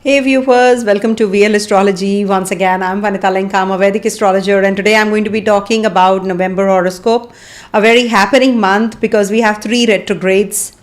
Hey viewers, welcome to VL Astrology. Once again, I'm Vanita Lenkam, a Vedic astrologer, and today I'm going to be talking about November horoscope, a very happening month because we have 3 retrogrades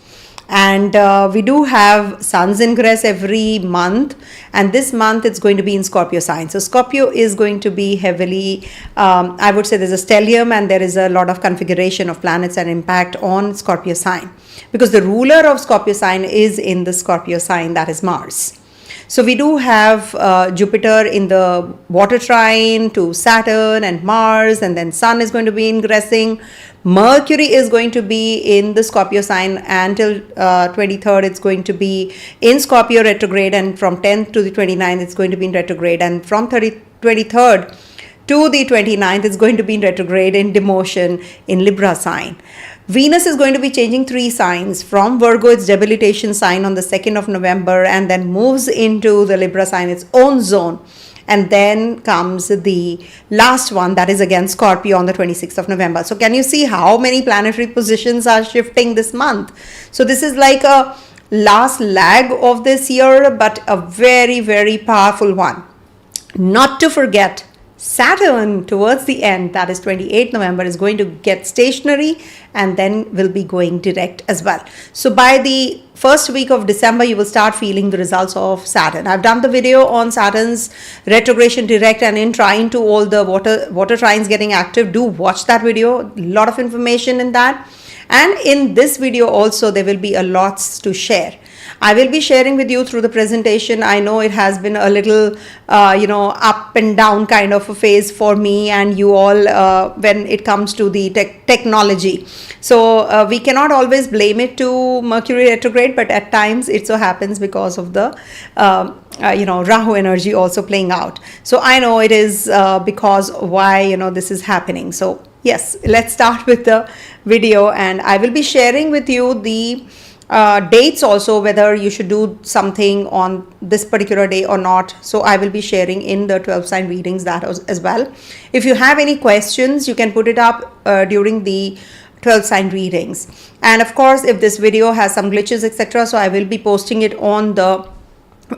and we do have Sun's ingress every month, and this month it's going to be in Scorpio sign. So Scorpio is going to be heavily, I would say there's a stellium and there is a lot of configuration of planets and impact on Scorpio sign because the ruler of Scorpio sign is in the Scorpio sign, that is Mars. So we do have Jupiter in the water trine to Saturn and Mars, and then Sun is going to be ingressing. Mercury is going to be in the Scorpio sign until 23rd. It's going to be in Scorpio retrograde, and from 10th to the 29th it's going to be in retrograde, and from 23rd to the 29th it's going to be in retrograde in demotion in Libra sign. Venus is going to be changing 3 signs from Virgo, its debilitation sign, on the 2nd of November, and then moves into the Libra sign, its own zone. And then comes the last one, that is again Scorpio, on the 26th of November. So can you see how many planetary positions are shifting this month? So this is like a last lag of this year, but a very, very powerful one. Not to forget, Saturn towards the end, that is 28th November, is going to get stationary and then will be going direct as well. So by the first week of December, you will start feeling the results of Saturn. I've done the video on Saturn's retrogression direct and in trine to all the water trines getting active. Do watch that video. A lot of information in that. And in this video also, there will be a lots to share. I will be sharing with you through the presentation. I know it has been a little, up and down kind of a phase for me and you all when it comes to the technology. So we cannot always blame it to Mercury retrograde, but at times it so happens because of the, Rahu energy also playing out. So I know it is because why, this is happening. So yes, let's start with the video, and I will be sharing with you the dates also, whether you should do something on this particular day or not. So I will be sharing in the 12 sign readings that as well. If you have any questions, you can put it up during the 12 sign readings. And of course, if this video has some glitches, etc., so I will be posting it on the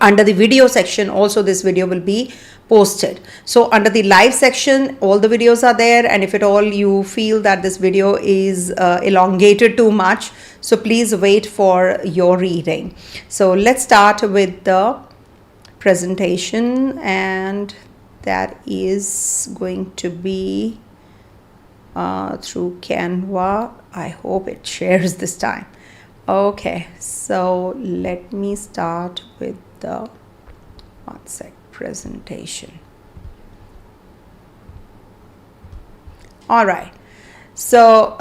under the video section. Also this video will be posted. So under the live section, all the videos are there, and if at all you feel that this video is elongated too much, so please wait for your reading. So let's start with the presentation, and that is going to be through Canva. I hope it shares this time. Okay, so let me start with the presentation. All right, so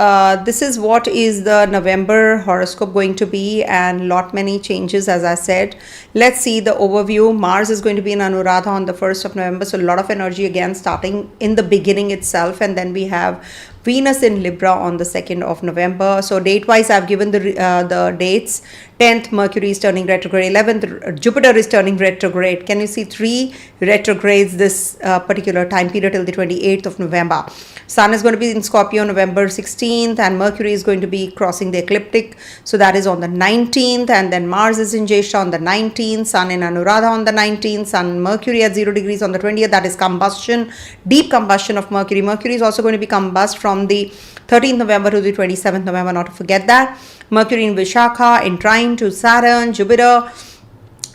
this is what is the November horoscope going to be, and many changes, as I said. Let's see the overview. Mars is going to be in Anuradha on the 1st of November, so a lot of energy again starting in the beginning itself, and then we have Venus in Libra on the 2nd of November. So date wise, I've given the dates. 10th, Mercury is turning retrograde. 11th, Jupiter is turning retrograde. Can you see 3 retrogrades this particular time period till the 28th of November? Sun is going to be in Scorpio November 16th, and Mercury is going to be crossing the ecliptic. So that is on the 19th, and then Mars is in Jyeṣṭhā on the 19th, Sun in Anuradha on the 19th, Sun Mercury at 0 degrees on the 20th. That is combustion, deep combustion of Mercury. Mercury is also going to be combust from the 13th November to the 27th November, not to forget that. Mercury in Viśākhā, in trine to Saturn, Jupiter.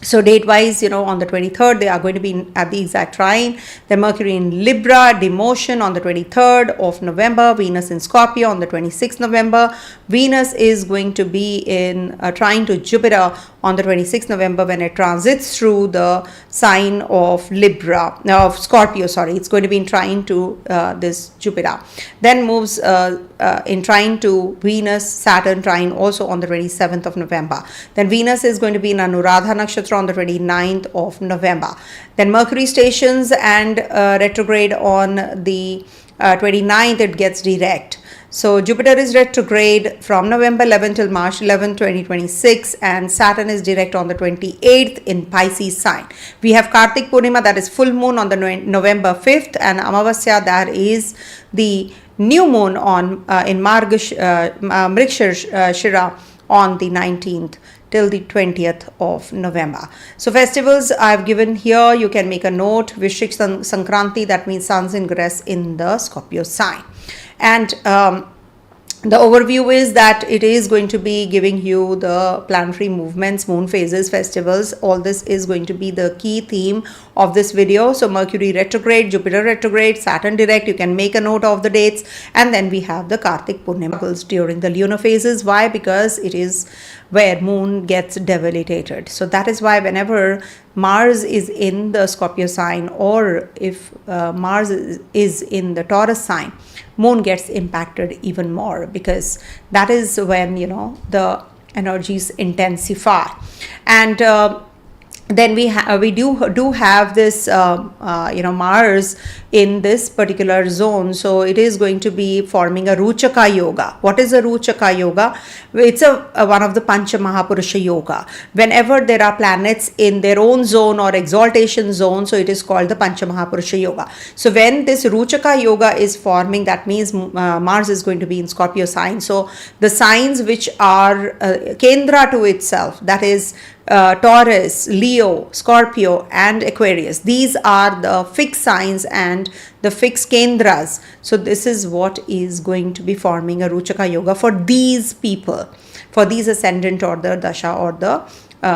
So date wise, on the 23rd, they are going to be at the exact trine. Then Mercury in Libra, demotion on the 23rd of November. Venus in Scorpio on the 26th November. Venus is going to be in trine to Jupiter on the 26th November when it transits through the sign of Scorpio, sorry. It's going to be in trine to this Jupiter. Then moves in trine to Venus, Saturn trine also on the 27th of November. Then Venus is going to be in Anuradha Nakshatra on the 29th of November. Then Mercury stations and retrograde on the 29th, it gets direct. So Jupiter is retrograde from November 11 till March 11, 2026, and Saturn is direct on the 28th in Pisces sign. We have Kārtik Pūrṇimā, that is full moon on the November 5th, and Amāvasyā, that is the new moon on in Mārgaśīrṣa on the 19th till the 20th of November. So festivals I've given here, you can make a note. Vṛṣtika Saṅkrānti, that means sun's ingress in the Scorpio sign. And the overview is that it is going to be giving you the planetary movements, moon phases, festivals. All this is going to be the key theme of this video. So Mercury retrograde, Jupiter retrograde, Saturn direct, you can make a note of the dates. And then we have the Kārtik Pūrṇimā during the lunar phases. Why? Because it is where moon gets debilitated. So that is why whenever Mars is in the Scorpio sign, or if Mars is in the Taurus sign, moon gets impacted even more, because that is when, you know, the energies intensify. And then we do have this Mars in this particular zone, so it is going to be forming a Vṛścika yoga. What is a Vṛścika yoga? It's one of the Pancha Mahapurusha yoga. Whenever there are planets in their own zone or exaltation zone, so it is called the Pancha Mahapurusha yoga. So when this Vṛścika yoga is forming, that means Mars is going to be in Scorpio sign. So the signs which are Kendra to itself, that is Taurus, Leo, Scorpio and Aquarius, these are the fixed signs and the fixed kendras. So this is what is going to be forming a Vṛścika yoga for these people, for these ascendant or the dasha or the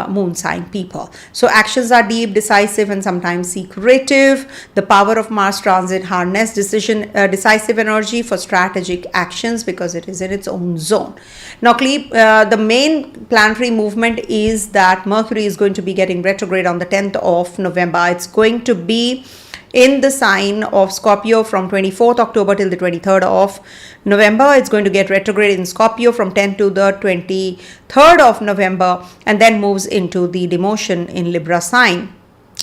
moon sign people. So actions are deep, decisive and sometimes secretive. The power of Mars transit harness decisive energy for strategic actions, because it is in its own zone. Now the main planetary movement is that Mercury is going to be getting retrograde on the 10th of November. It's going to be in the sign of Scorpio from 24th October till the 23rd of November. It's going to get retrograde in Scorpio from 10th to the 23rd of November, and then moves into the demotion in Libra sign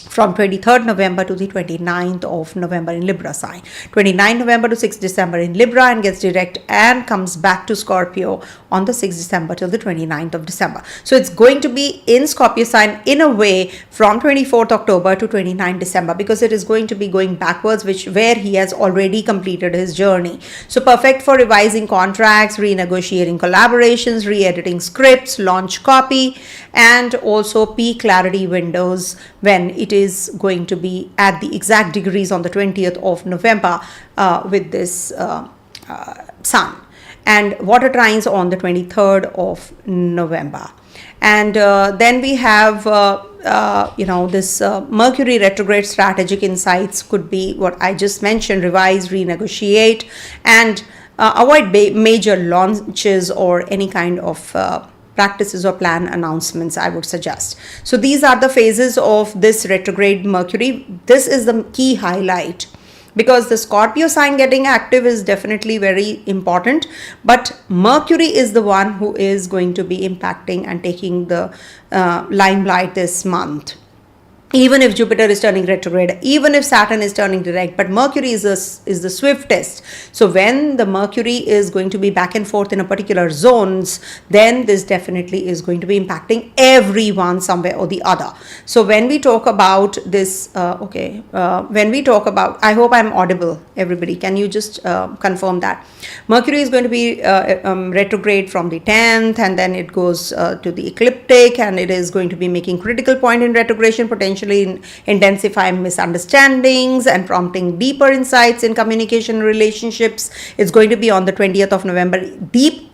from 23rd November to the 29th of November in Libra sign. 29th November to 6th December in Libra, and gets direct and comes back to Scorpio on the 6th December till the 29th of December. So it's going to be in Scorpio sign in a way from 24th October to 29th December, because it is going to be going backwards, where he has already completed his journey. So perfect for revising contracts, renegotiating collaborations, re-editing scripts, launch copy, and also peak clarity windows when it is going to be at the exact degrees on the 20th of November with this sun, and water trines on the 23rd of November. And then we have this Mercury retrograde strategic insights could be what I just mentioned: revise, renegotiate, and avoid major launches or any kind of practices or plan announcements, I would suggest. So these are the phases of this retrograde Mercury. This is the key highlight, because the Scorpio sign getting active is definitely very important, but Mercury is the one who is going to be impacting and taking the limelight this month. Even if Jupiter is turning retrograde, even if Saturn is turning direct, but Mercury is the swiftest. So when the Mercury is going to be back and forth in a particular zones, then this definitely is going to be impacting everyone somewhere or the other. So when we talk about this, when we talk about, I hope I'm audible, everybody. Can you just confirm that? Mercury is going to be retrograde from the 10th, and then it goes to the ecliptic, and it is going to be making critical point in retrogression, potentially intensifying misunderstandings and prompting deeper insights in communication relationships. It's going to be on the 20th of November, deep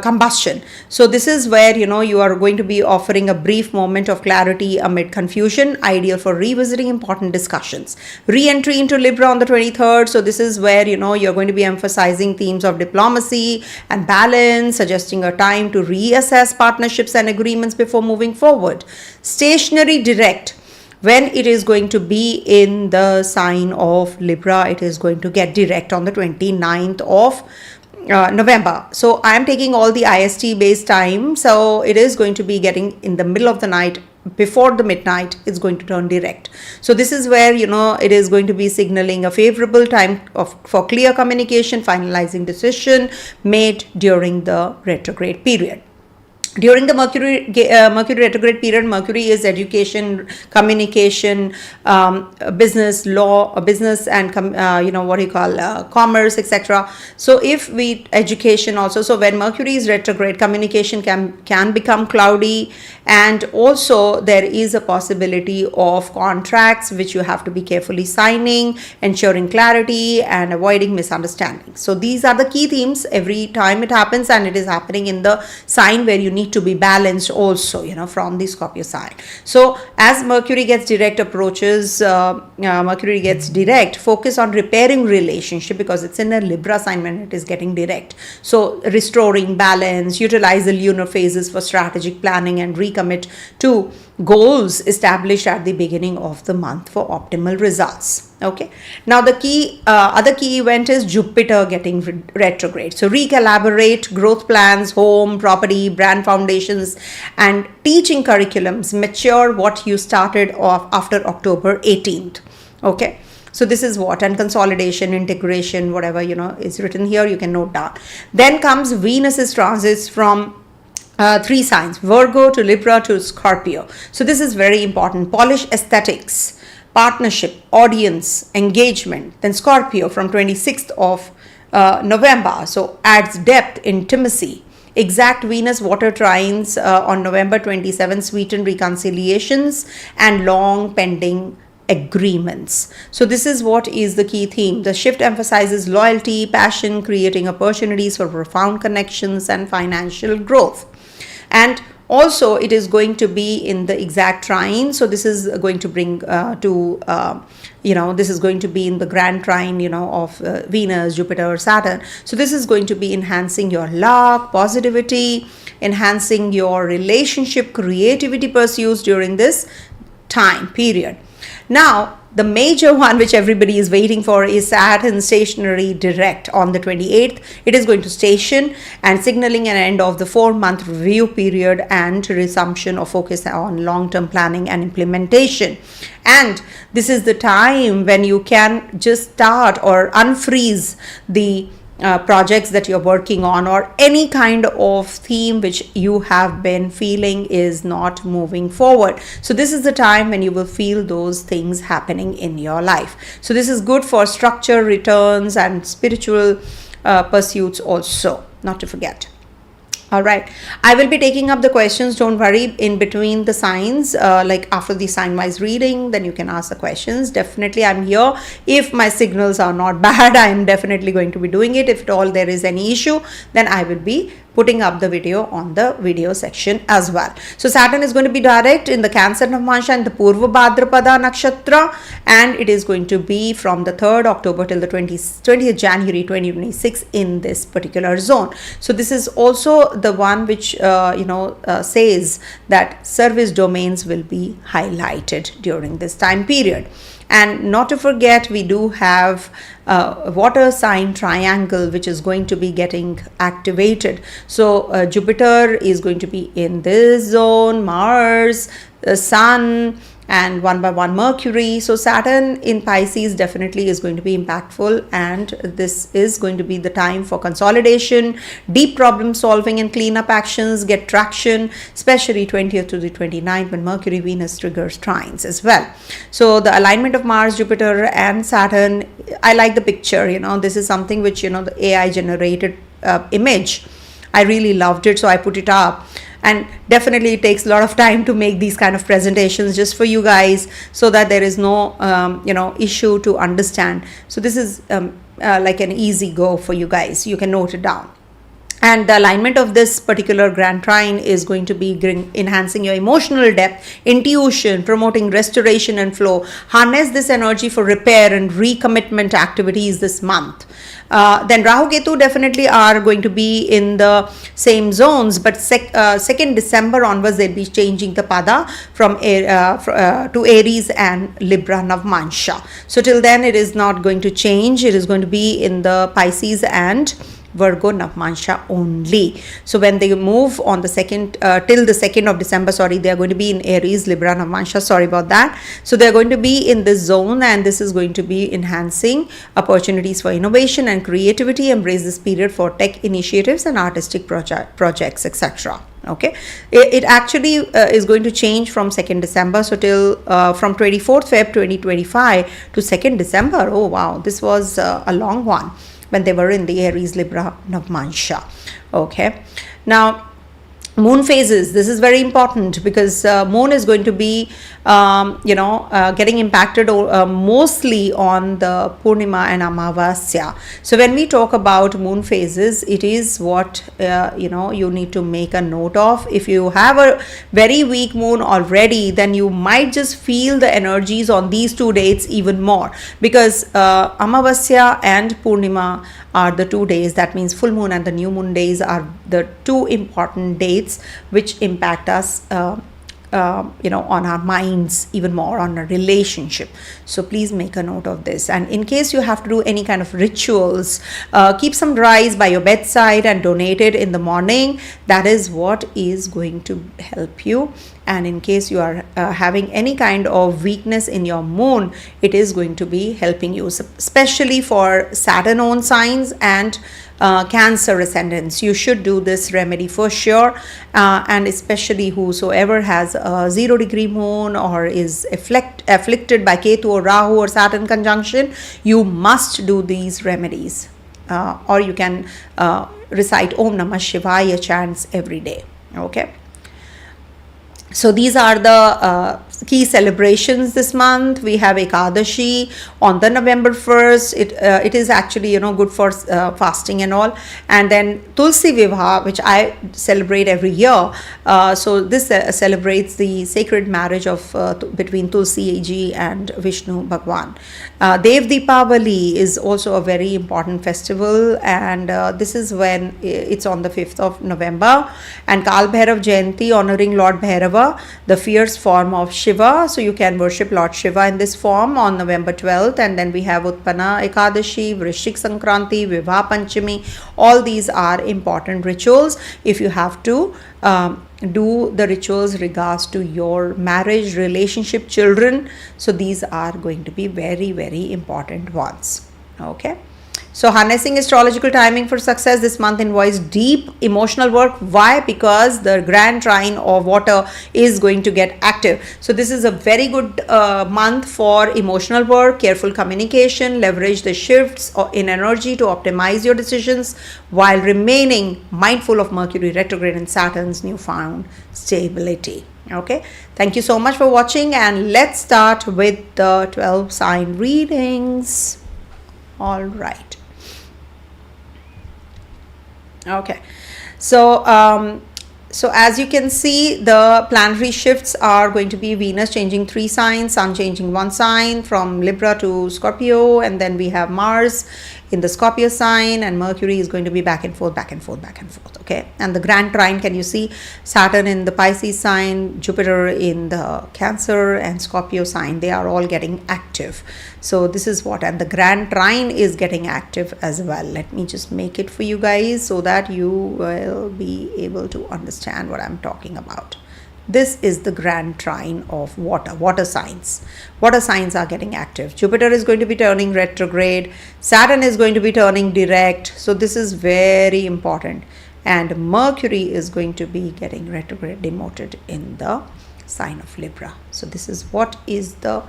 combustion. So this is where, you are going to be offering a brief moment of clarity amid confusion, ideal for revisiting important discussions. Re-entry into Libra on the 23rd. So this is where, you're going to be emphasizing themes of diplomacy and balance, suggesting a time to reassess partnerships and agreements before moving forward. Stationary direct. When it is going to be in the sign of Libra, it is going to get direct on the 29th of November. So I am taking all the IST based time. So it is going to be getting in the middle of the night, before the midnight, it's going to turn direct. So this is where, it is going to be signaling a favorable time for clear communication, finalizing decision made during the retrograde period. During the Mercury retrograde period, Mercury is education, communication, business, law, business, and commerce, etc. So if we education also, so when Mercury is retrograde, communication can become cloudy, and also there is a possibility of contracts which you have to be carefully signing, ensuring clarity and avoiding misunderstandings. So these are the key themes every time it happens, and it is happening in the sign where you need to be balanced also, from the Scorpio sign. So as Mercury gets direct approaches, Mercury gets direct, focus on repairing relationship, because it's in a Libra sign when it is getting direct. So restoring balance, utilize the lunar phases for strategic planning, and recommit to goals established at the beginning of the month for optimal results. Okay, now the other key event is Jupiter getting retrograde. So recalibrate growth plans, home, property, brand foundations, and teaching curriculums, mature what you started off after October 18th. Okay, so this is what, and consolidation, integration, whatever is written here, you can note down. Then comes Venus's transits from 3 signs, Virgo to Libra to Scorpio. So this is very important. Polish aesthetics, partnership, audience, engagement. Then Scorpio from 26th of November. So adds depth, intimacy. Exact Venus water trines on November 27th, sweeten reconciliations and long pending agreements. So this is what is the key theme. The shift emphasizes loyalty, passion, creating opportunities for profound connections and financial growth. And also it is going to be in the exact trine. So this is going to bring this is going to be in the grand trine, of Venus, Jupiter, Saturn. So this is going to be enhancing your luck, positivity, enhancing your relationship, creativity pursuits during this time period. Now, the major one which everybody is waiting for is Saturn stationary direct on the 28th. It is going to station and signaling an end of the 4-month review period and resumption of focus on long-term planning and implementation. And this is the time when you can just start or unfreeze the projects that you're working on, or any kind of theme which you have been feeling is not moving forward. So this is the time when you will feel those things happening in your life. So this is good for structure, returns, and spiritual pursuits also, not to forget. All right, I will be taking up the questions, don't worry, in between the signs, like after the sign wise reading, then you can ask the questions. Definitely I'm here. If my signals are not bad, I am definitely going to be doing it. If at all there is any issue, then I will be putting up the video on the video section as well. So Saturn is going to be direct in the Cancer Navamsha and the Purva Bhadrapada Nakshatra, and it is going to be from the 3rd October till the 20th January 2026 in this particular zone. So this is also the one which says that service domains will be highlighted during this time period. And not to forget, we do have a water sign triangle which is going to be getting activated. So Jupiter is going to be in this zone, Mars, the Sun, and 1 by 1 Mercury. So Saturn in Pisces definitely is going to be impactful, and this is going to be the time for consolidation, deep problem solving, and cleanup actions get traction, especially 20th to the 29th when Mercury Venus triggers trines as well. So the alignment of Mars, Jupiter, and Saturn, I like the picture. This is something which the AI generated image. I really loved it, so I put it up. And definitely it takes a lot of time to make these kind of presentations just for you guys, so that there is no issue to understand. So this is like an easy go for you guys. You can note it down. And the alignment of this particular grand trine is going to be enhancing your emotional depth, intuition, promoting restoration and flow. Harness this energy for repair and recommitment activities this month. Then Rahu Ketu definitely are going to be in the same zones, but 2nd December onwards they'll be changing the pada from to Aries and Libra Navamsha. So till then it is not going to change. It is going to be in the Pisces and Virgo Navamansha only. So when they move on the till the 2nd of December, they are going to be in Aries, Libra, Navamansha. Sorry about that. So they are going to be in this zone, and this is going to be enhancing opportunities for innovation and creativity. Embrace this period for tech initiatives and artistic projects, etc. Okay, it actually is going to change from 2nd December, so till from 24th Feb 2025 to 2nd December. Oh wow, this was a long one when they were in the Aries, Libra, Navamansha. Okay, now moon phases. This is very important because moon is going to be getting impacted mostly on the Pūrṇimā and Amāvasyā. So when we talk about moon phases, it is what you need to make a note of. If you have a very weak moon already, then you might just feel the energies on these 2 dates even more, because Amāvasyā and Pūrṇimā are the 2 days. That means full moon and the new moon days are the 2 important dates which impact us on our minds even more, on a relationship. So please make a note of this. And in case you have to do any kind of rituals, keep some rice by your bedside and donate it in the morning. That is what is going to help you. And in case you are having any kind of weakness in your moon, it is going to be helping you, especially for Saturn own signs and Cancer ascendants. You should do this remedy for sure, and especially whosoever has a 0-degree moon or is afflicted by Ketu or Rahu or Saturn conjunction, you must do these remedies, or you can recite Om Namah Shivaya chants every day. Okay. So these are the key celebrations this month. We have Ekadashi on the November 1st. It is actually good for fasting and all. And then Tulsi Vivah, which I celebrate every year. So this celebrates the sacred marriage of between Tulsi ji and Vishnu Bhagwan. Dev Deepavali is also a very important festival, and this is when it's on the 5th of November. And Kal Bhairav Jayanti, honoring Lord Bhairava, the fierce form of Shiva. So you can worship Lord Shiva in this form on November 12th. And then we have Utpana Ekadashi, Vṛštika Saṅkrānti, Vivah Panchami. All these are important rituals. If you have to do the rituals regards to your marriage, relationship, children, so these are going to be very, very important ones. Okay. So harnessing astrological timing for success this month involves deep emotional work. Why? Because the grand trine of water is going to get active. So this is a very good month for emotional work, careful communication, leverage the shifts in energy to optimize your decisions while remaining mindful of Mercury retrograde and Saturn's newfound stability. Okay, thank you so much for watching, and let's start with the 12 sign readings. All right. Okay, so as you can see, the planetary shifts are going to be Venus changing 3 signs, Sun changing 1 sign from Libra to Scorpio, and then we have Mars in the Scorpio sign, and Mercury is going to be back and forth. Okay, and the grand trine, can you see Saturn in the Pisces sign, Jupiter in the Cancer and Scorpio sign, they are all getting active. So this is what, and the grand trine is getting active as well. Let me just make it for you guys so that you will be able to understand what I'm talking about. This is the grand trine of water signs. Water signs are getting active. Jupiter is going to be turning retrograde. Saturn is going to be turning direct. So this is very important. And Mercury is going to be getting retrograde demoted in the sign of Libra. So this is what is the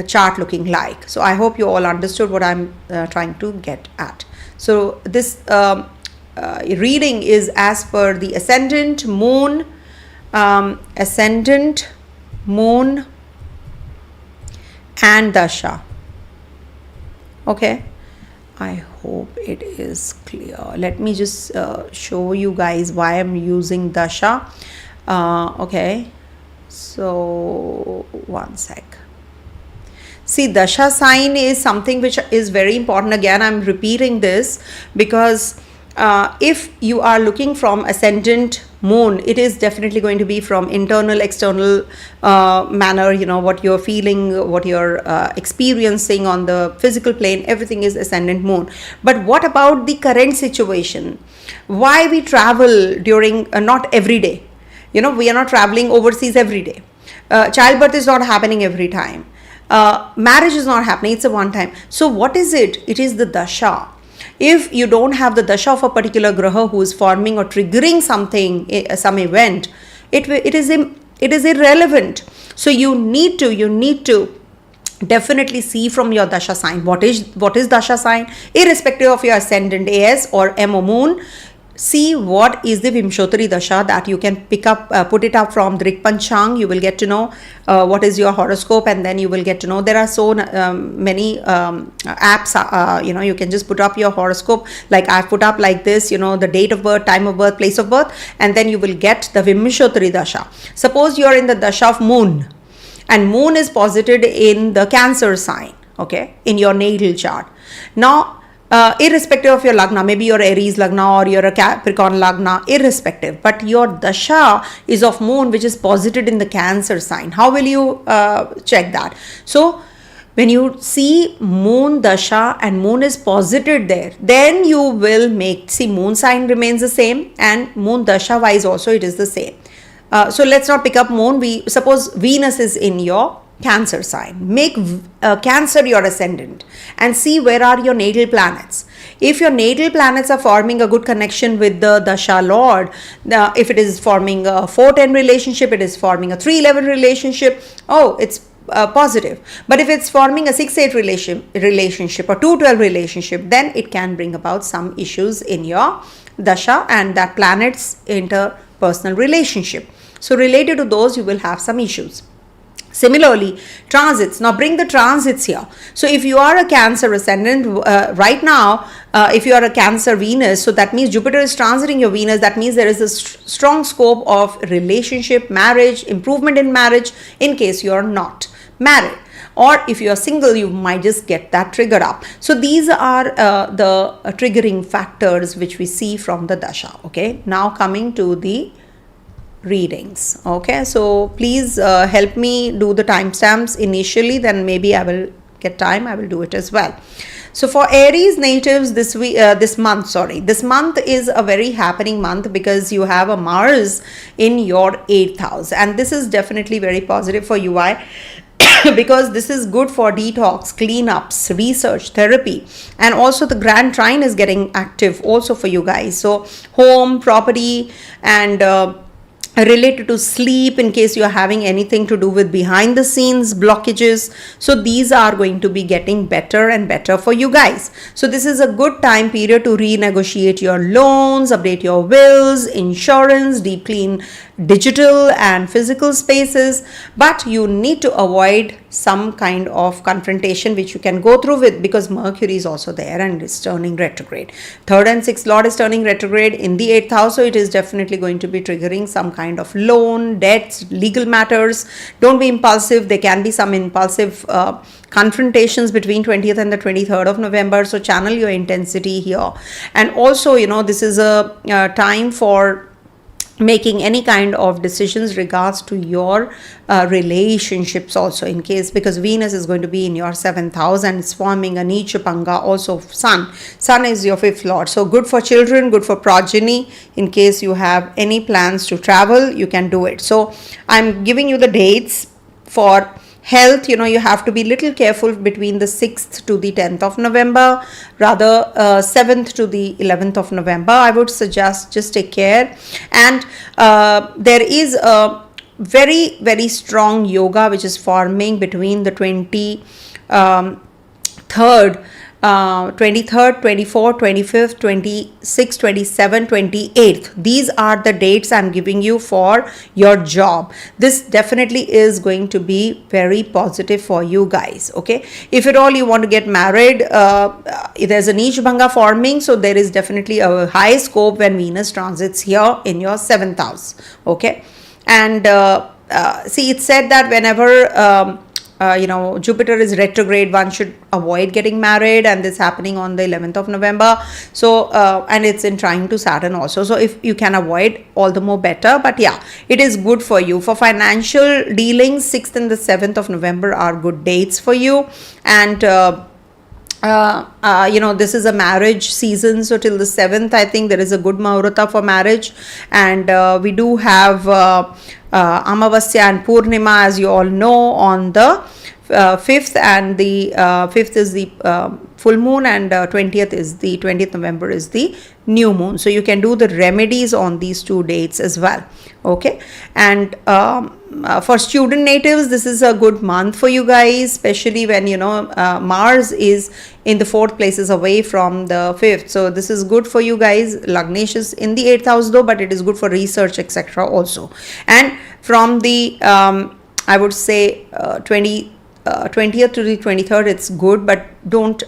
chart looking like. So I hope you all understood what I'm trying to get at. So this reading is as per the ascendant, moon, and dasha. Okay, I hope it is clear. Let me just show you guys why I'm using dasha. Okay, so one sec. See, dasha sign is something which is very important. Again, I'm repeating this because if you are looking from ascendant, moon, it is definitely going to be from internal, external manner, what you're feeling, what you're experiencing on the physical plane, everything is ascendant moon. But what about the current situation? Why we travel during, not every day, we are not traveling overseas every day. Childbirth is not happening every time. Marriage is not happening, it's a one time. So what is it? It is the dasha. If you don't have the dasha of a particular graha who is forming or triggering something, some event, it is irrelevant. So you need to definitely see from your dasha sign what is dasha sign, irrespective of your ascendant AS or M or moon. See what is the Vimshottari Dasha, that you can pick up, put it up from Drik Panchang. You will get to know what is your horoscope, and then you will get to know. There are so many apps, you can just put up your horoscope. Like I've put up like this, the date of birth, time of birth, place of birth, and then you will get the Vimshottari Dasha. Suppose you are in the Dasha of moon, and moon is posited in the Cancer sign, okay, in your natal chart. Now, irrespective of your lagna, maybe you're Aries lagna or you're a Capricorn lagna, irrespective, but your dasha is of moon, which is posited in the Cancer sign. How will you check that? So when you see moon dasha and moon is posited there, then you will moon sign remains the same, and moon dasha wise also it is the same. So let's not pick up moon. We suppose Venus is in your Cancer sign. Make Cancer your ascendant and see where are your natal planets. If your natal planets are forming a good connection with the Dasha Lord, if it is forming a 4-10 relationship, it is forming a 3-11 relationship, it's positive. But if it's forming a 6-8 relationship or 2-12 relationship, then it can bring about some issues in your Dasha and that planet's interpersonal relationship. So related to those, you will have some issues. Similarly, transits. Now bring the transits here. So if you are a Cancer ascendant right now, if you are a Cancer Venus, so that means Jupiter is transiting your Venus. That means there is a strong scope of relationship, marriage, improvement in marriage in case you are not married. Or if you are single, you might just get that trigger up. So these are the triggering factors which we see from the Dasha. Okay. Now coming to the readings. Okay, so please help me do the timestamps initially, then maybe I will get time, I will do it as well. So for Aries natives this month is a very happening month because you have a Mars in your 8th house, and this is definitely very positive for you. Why? Because this is good for detox, cleanups, research, therapy, and also the grand trine is getting active also for you guys. So home, property, and related to sleep, in case you are having anything to do with behind the scenes blockages. So these are going to be getting better and better for you guys. So this is a good time period to renegotiate your loans, update your wills, insurance, deep clean digital and physical spaces. But you need to avoid some kind of confrontation which you can go through with, because Mercury is also there and it's turning retrograde. 3rd and 6th Lord is turning retrograde in the 8th house, so it is definitely going to be triggering some kind of loan, debts, legal matters. Don't be impulsive. There can be some impulsive confrontations between 20th and the 23rd of November. So channel your intensity here. And also, this is a time for making any kind of decisions regards to your relationships also, in case, because Venus is going to be in your 7th house and it's forming a Neecha Panga also. Sun is your 5th lord, so good for children, good for progeny. In case you have any plans to travel, you can do it. So I'm giving you the dates. For health, you have to be little careful between the 6th to the 10th of November, rather 7th to the 11th of November. I would suggest just take care. And there is a very, very strong yoga which is forming between the 23rd, 24th, 25th, 26th, 27th, 28th. These are the dates I'm giving you for your job. This definitely is going to be very positive for you guys. Okay, if at all you want to get married, there's a Neecha Bhanga forming, so there is definitely a high scope when Venus transits here in your 7th house. Okay, and see, it's said that whenever Jupiter is retrograde, one should avoid getting married, and this happening on the 11th of November. So and it's in trine to Saturn also, so if you can avoid, all the more better. But yeah, it is good for you. For financial dealings, 6th and the 7th of November are good dates for you. And this is a marriage season, so till the 7th I think there is a good Muhurta for marriage. And we do have Amāvasyā and Pūrṇimā, as you all know, on the 5th, and the 5th is the full moon, and 20th is the 20th November is the new moon. So you can do the remedies on these 2 dates as well. Okay. And for student natives, this is a good month for you guys, especially when Mars is in the 4th place, is away from the 5th. So this is good for you guys. Lagnesh is in the 8th house though, but it is good for research, etc. also. And from the I would say 20th to the 23rd, it's good, but don't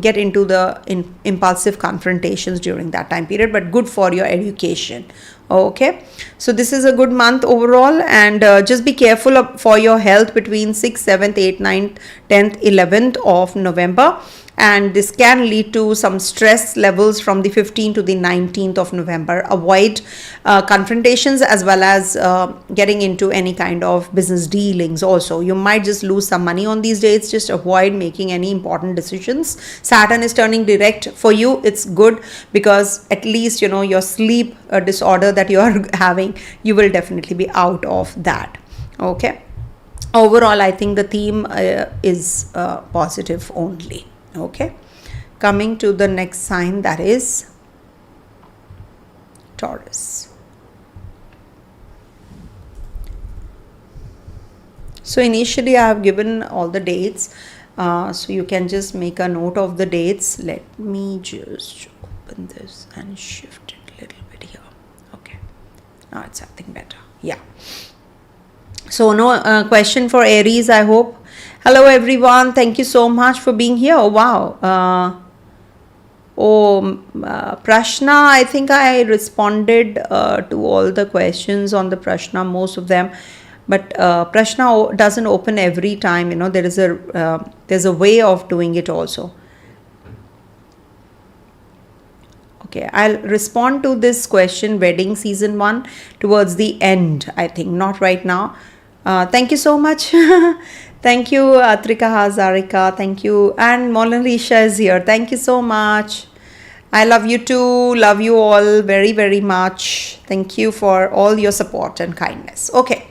get into the impulsive confrontations during that time period, but good for your education. Okay, so this is a good month overall. And just be careful for your health between 6th, 7th, 8th, 9th, 10th, 11th of November. And this can lead to some stress levels from the 15th to the 19th of November. Avoid confrontations, as well as getting into any kind of business dealings also. You might just lose some money on these dates. Just avoid making any important decisions. Saturn is turning direct for you. It's good, because at least your sleep disorder that you are having, you will definitely be out of that. Okay, overall I think the theme is positive only. Okay, coming to the next sign, that is Taurus. So initially I have given all the dates, so you can just make a note of the dates. Let me just open this and shift it a little bit here. Okay, now it's something better. Yeah, so no question for Aries, I hope. Hello everyone, thank you so much for being here. Oh wow. Prashna, I think I responded to all the questions on the Prashna, most of them, but Prashna doesn't open every time. There's a way of doing it also. Okay, I'll respond to this question, wedding season 1, towards the end, I think, not right now. Thank you so much. Thank you, Atrika Hazarika. Thank you. And Mona-Lisa is here. Thank you so much. I love you too. Love you all very, very much. Thank you for all your support and kindness. Okay.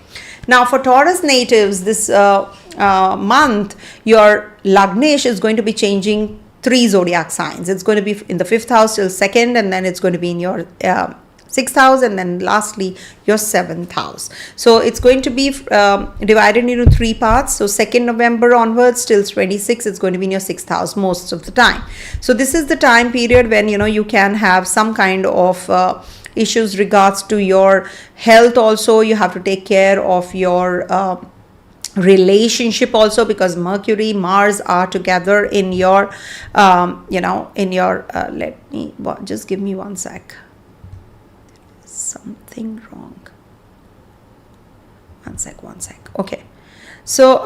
Now for Taurus natives, this month, your Lagnesh is going to be changing 3 zodiac signs. It's going to be in the 5th house till 2nd, and then it's going to be in your 6th house, and then lastly your 7th house. So it's going to be divided into 3 parts. So 2nd November onwards till 26th, it's going to be in your 6th house most of the time. So this is the time period when you can have some kind of issues regards to your health. Also, you have to take care of your relationship also, because Mercury, Mars are together in your let me just give me one sec. Something wrong. One sec. Okay, so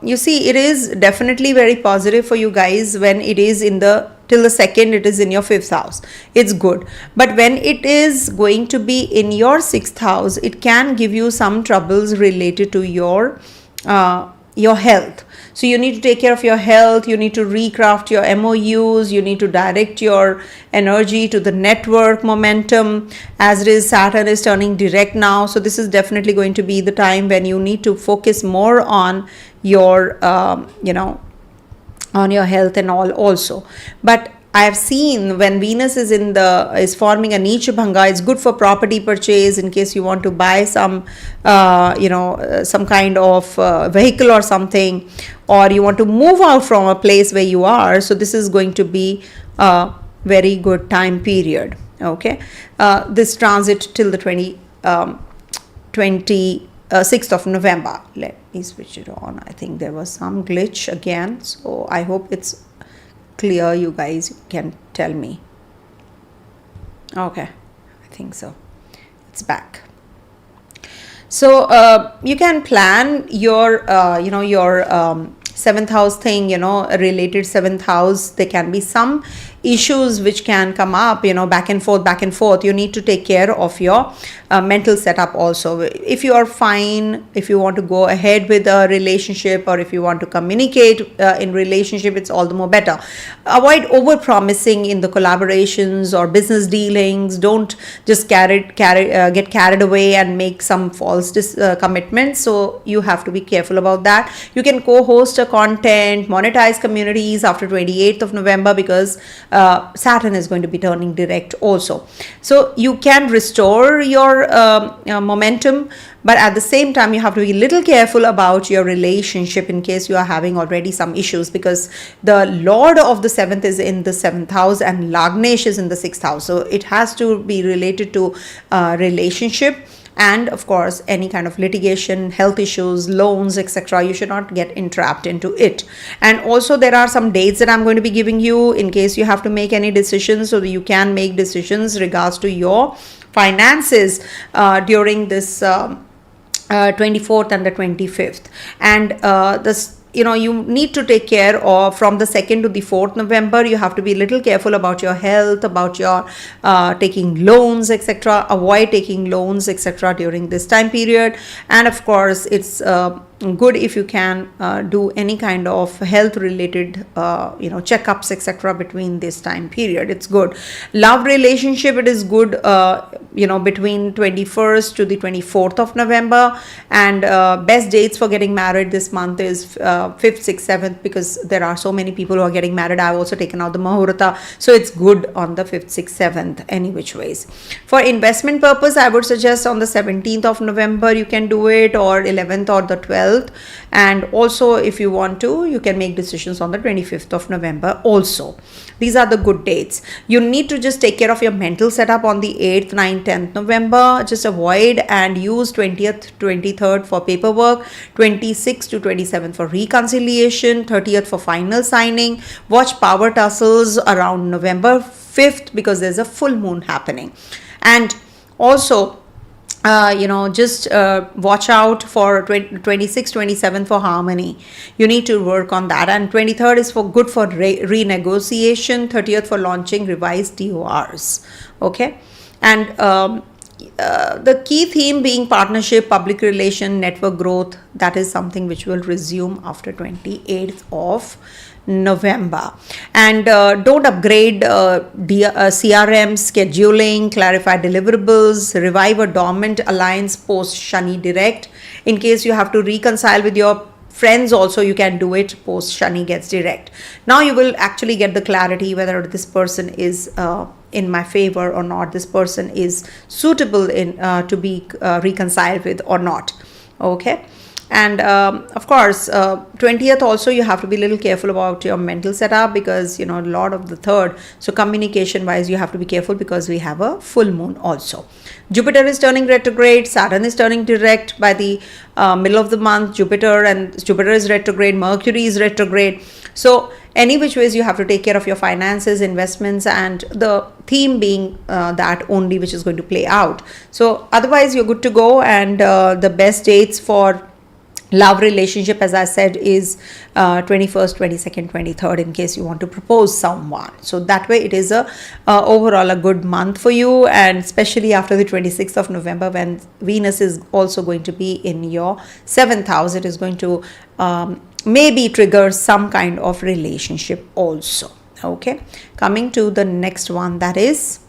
you see, it is definitely very positive for you guys when it is in the till the 2nd, it is in your 5th house. It's good. But when it is going to be in your 6th house, it can give you some troubles related to your health. So you need to take care of your health. You need to recraft your MOUs. You need to direct your energy to the network momentum, as it is Saturn is turning direct now. So this is definitely going to be the time when you need to focus more on your on your health and all also. But I have seen when Venus is forming a Neecha Bhanga, it's good for property purchase in case you want to buy some some kind of vehicle or something, or you want to move out from a place where you are. So this is going to be a very good time period. Okay, this transit till the 26th of November. Let me switch it on. I think there was some glitch again, so I hope it's clear. You guys can tell me. Okay, I think so. It's back. So you can plan your your seventh house thing, related seventh house. There can be some issues which can come up, back and forth. You need to take care of your mental setup also. If you are fine, if you want to go ahead with a relationship, or if you want to communicate in relationship, it's all the more better. Avoid over promising in the collaborations or business dealings. Don't just get carried away and make some false commitments. So you have to be careful about that. You can co-host a content, monetize communities after 28th of November, because Saturn is going to be turning direct also. So you can restore your momentum, but at the same time you have to be a little careful about your relationship in case you are having already some issues, because the Lord of the 7th is in the 7th house and Lagnesh is in the 6th house. So it has to be related to relationship. And of course, any kind of litigation, health issues, loans, etc. You should not get entrapped into it. And also there are some dates that I'm going to be giving you in case you have to make any decisions, so that you can make decisions regards to your finances during this 24th and the 25th. And this, you need to take care of from the 2nd to the 4th November. You have to be a little careful about your health, about your taking loans, etc. Avoid taking loans, etc. during this time period. And of course, it's good if you can do any kind of health related checkups, etc. between this time period. It's good. Love relationship, it is good between 21st to the 24th of November. And best dates for getting married this month is 5th, 6th, 7th, because there are so many people who are getting married. I've also taken out the Muhurta, so it's good on the 5th, 6th, 7th, any which ways. For investment purpose, I would suggest on the 17th of November you can do it, or 11th or the 12th. And also if you want to, you can make decisions on the 25th of November also. These are the good dates. You need to just take care of your mental setup on the 8th, 9th, 10th November. Just avoid and use 20th, 23rd for paperwork, 26th to 27th for reconciliation, 30th for final signing. Watch power tussles around November 5th because there's a full moon happening. And also just watch out for 26, 27 for harmony. You need to work on that. And 23rd is for good for renegotiation, 30th for launching revised DORs. Okay. And the key theme being partnership, public relation, network growth. That is something which will resume after 28th of November. And don't upgrade CRM, scheduling, clarify deliverables, revive a dormant alliance post Shani direct. In case you have to reconcile with your friends also, you can do it post Shani gets direct. Now you will actually get the clarity whether this person is in my favor or not, this person is suitable in to be reconciled with or not. Okay. And of course 20th also you have to be a little careful about your mental setup, because Lord of the 3rd, so communication wise you have to be careful because we have a full moon also. Jupiter is turning retrograde, Saturn is turning direct by the middle of the month. Jupiter is retrograde, Mercury is retrograde. So any which ways you have to take care of your finances, investments, and the theme being that only which is going to play out. So otherwise you're good to go. And the best dates for love relationship, as I said, is 21st, 22nd, 23rd in case you want to propose someone. So that way it is overall a good month for you, and especially after the 26th of November when Venus is also going to be in your 7th house. It is going to maybe trigger some kind of relationship also. Okay, coming to the next one, that is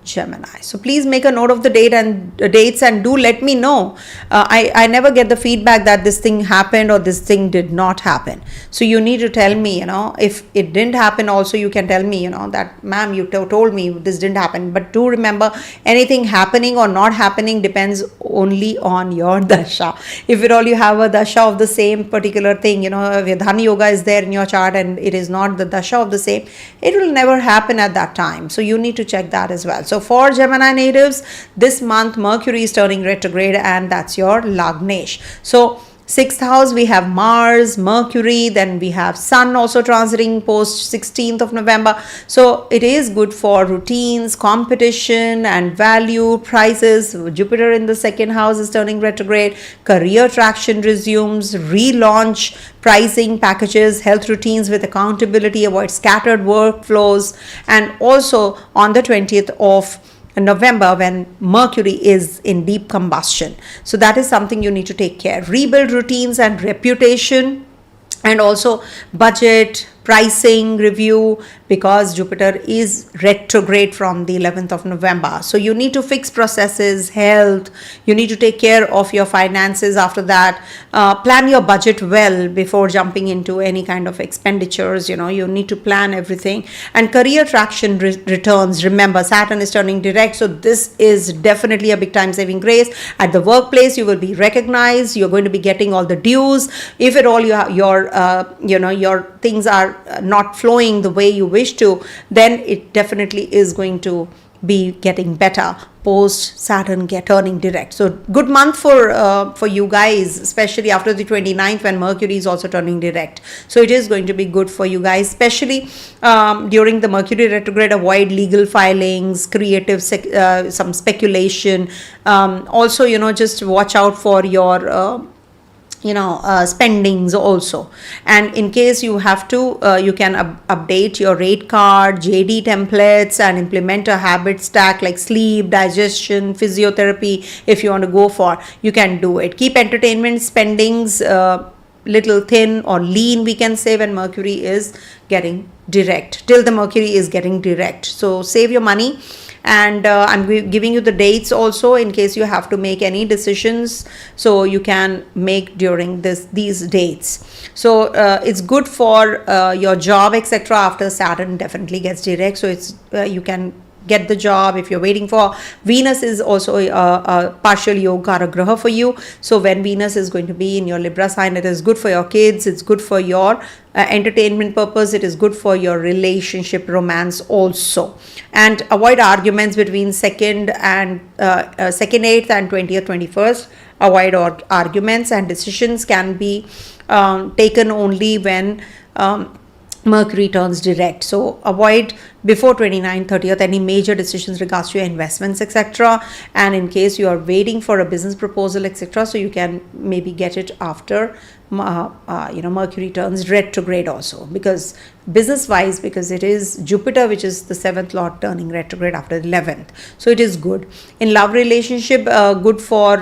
Gemini. So please make a note of the dates and do let me know. I never get the feedback that this thing happened or this thing did not happen. So you need to tell me, if it didn't happen also, you can tell me, that ma'am, you told me this didn't happen. But do remember, anything happening or not happening depends only on your dasha. If at all you have a dasha of the same particular thing, if Dhani Yoga is there in your chart and it is not the dasha of the same, it will never happen at that time. So you need to check that as well. So for Gemini natives, this month Mercury is turning retrograde, and that's your Lagnesh. So 6th house, we have Mars, Mercury, then we have Sun also transiting post 16th of November. So it is good for routines, competition and value, prices. Jupiter in the 2nd house is turning retrograde. Career traction resumes, relaunch, pricing packages, health routines with accountability, avoid scattered workflows. And also on the 20th of November, when Mercury is in deep combustion. So that is something you need to take care. Rebuild routines and reputation, and also budget, pricing review, because Jupiter is retrograde from the 11th of November. So you need to fix processes, health, you need to take care of your finances after that. Plan your budget well before jumping into any kind of expenditures. You need to plan everything. And career traction returns. Remember, Saturn is turning direct, so this is definitely a big time saving grace. At the workplace, you will be recognized, you're going to be getting all the dues. If at all your things are not flowing the way you wish to, then it definitely is going to be getting better post Saturn turning direct. So good month for you guys, especially after the 29th, when Mercury is also turning direct. So it is going to be good for you guys, especially during the Mercury retrograde. Avoid legal filings, creative some speculation. Also, just watch out for your spendings also. And in case you have to, you can update your rate card, JD templates, and implement a habit stack like sleep, digestion, physiotherapy. If you want to go for, you can do it. Keep entertainment spendings little thin or lean, we can say, when Mercury is getting direct, till the Mercury is getting direct. So save your money. And I'm giving you the dates also in case you have to make any decisions, so you can make during these dates. So it's good for your job, etc. after Saturn definitely gets direct. So it's you can get the job if you're waiting for. Venus is also a partial yoga graha for you. So when Venus is going to be in your Libra sign, it is good for your kids, it's good for your entertainment purpose, it is good for your relationship, romance also. And avoid arguments between 2nd, 8th and 20th, 21st. Avoid arguments, and decisions can be taken only when Mercury turns direct. So avoid before 29th, 30th any major decisions regards to your investments, etc. And in case you are waiting for a business proposal, etc., so you can maybe get it after Mercury turns retrograde also, because business wise, because it is Jupiter, which is the 7th lord, turning retrograde after the 11th. So it is good. In love relationship, good for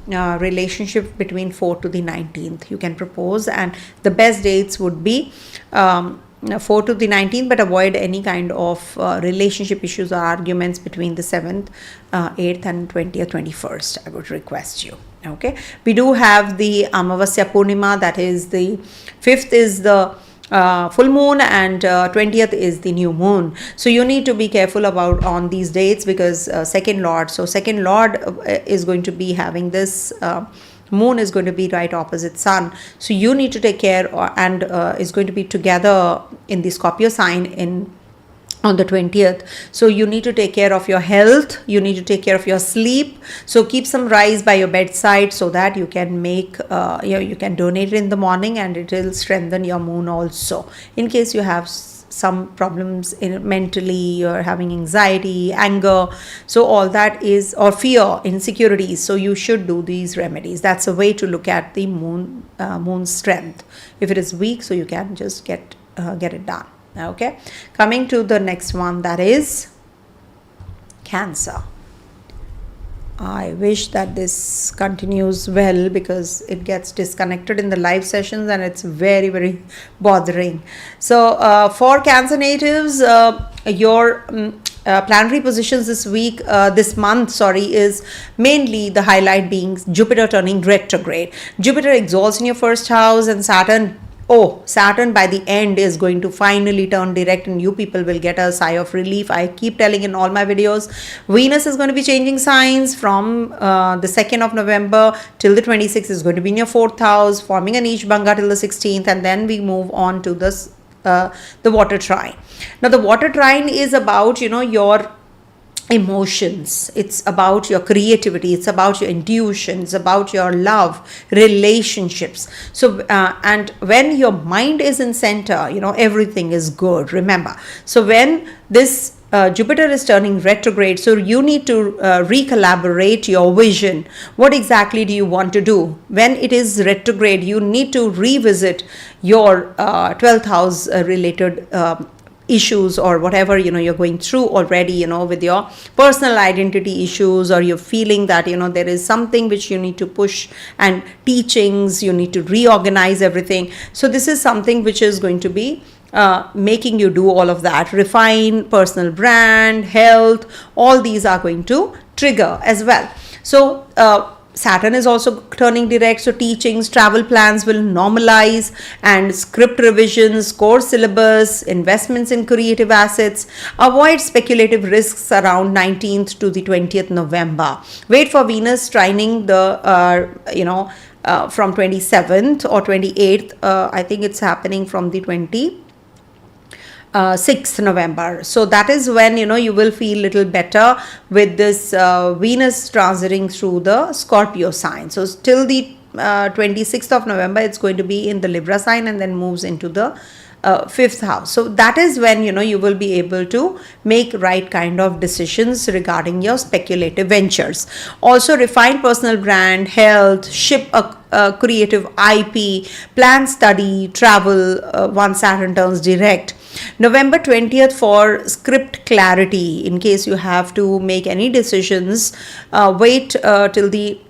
relationship between 4th to the 19th, you can propose, and the best dates would be 4th to the 19th, but avoid any kind of relationship issues or arguments between the 7th, 8th and 20th, 21st. I would request you. Okay, we do have the Amāvasyā Pūrṇimā, that is the 5th is the full moon, and 20th is the new moon. So you need to be careful about on these dates, because second lord is going to be having this moon is going to be right opposite sun, so you need to take care, and is going to be together in the Scorpio sign on the 20th. So you need to take care of your health, you need to take care of your sleep. So keep some rice by your bedside, so that you can make you can donate it in the morning, and it will strengthen your moon also. In case you have some problems mentally, you're having anxiety, anger, so all that is, or fear, insecurities, so you should do these remedies. That's a way to look at the moon's strength. If it is weak, so you can just get it done. Okay, coming to the next one, that is Cancer. I wish that this continues well, because it gets disconnected in the live sessions and it's very, very bothering. So for Cancer natives, your planetary positions this month, is mainly the highlight being Jupiter turning retrograde. Jupiter exalts in your first house, and Saturn by the end is going to finally turn direct, and you people will get a sigh of relief. I keep telling in all my videos, Venus is going to be changing signs from the 2nd of November till the 26th, is going to be in your 4th house, forming a niche bhanga till the 16th, and then we move on to this the water trine. Now the water trine is about your emotions, it's about your creativity, it's about your intuition, it's about your love, relationships. So and when your mind is in center, everything is good, remember. So when this Jupiter is turning retrograde, so you need to recalibrate your vision. What exactly do you want to do? When it is retrograde, you need to revisit your 12th house related issues, or whatever you're going through already, with your personal identity issues, or you're feeling that there is something which you need to push, and teachings, you need to reorganize everything. So this is something which is going to be making you do all of that. Refine personal brand, health, all these are going to trigger as well. So Saturn is also turning direct, so teachings, travel plans will normalize, and script revisions, course syllabus, investments in creative assets. Avoid speculative risks around 19th to the 20th November. Wait for Venus trining the, from 27th or 28th. I think it's happening from the 6th November. So that is when you will feel little better with this Venus transiting through the Scorpio sign. So till the 26th of November, it's going to be in the Libra sign, and then moves into the 5th house. So that is when you will be able to make right kind of decisions regarding your speculative ventures. Also refine personal brand, health, ship a creative IP, plan study, travel once Saturn turns direct. November 20th for script clarity. In case you have to make any decisions, wait till the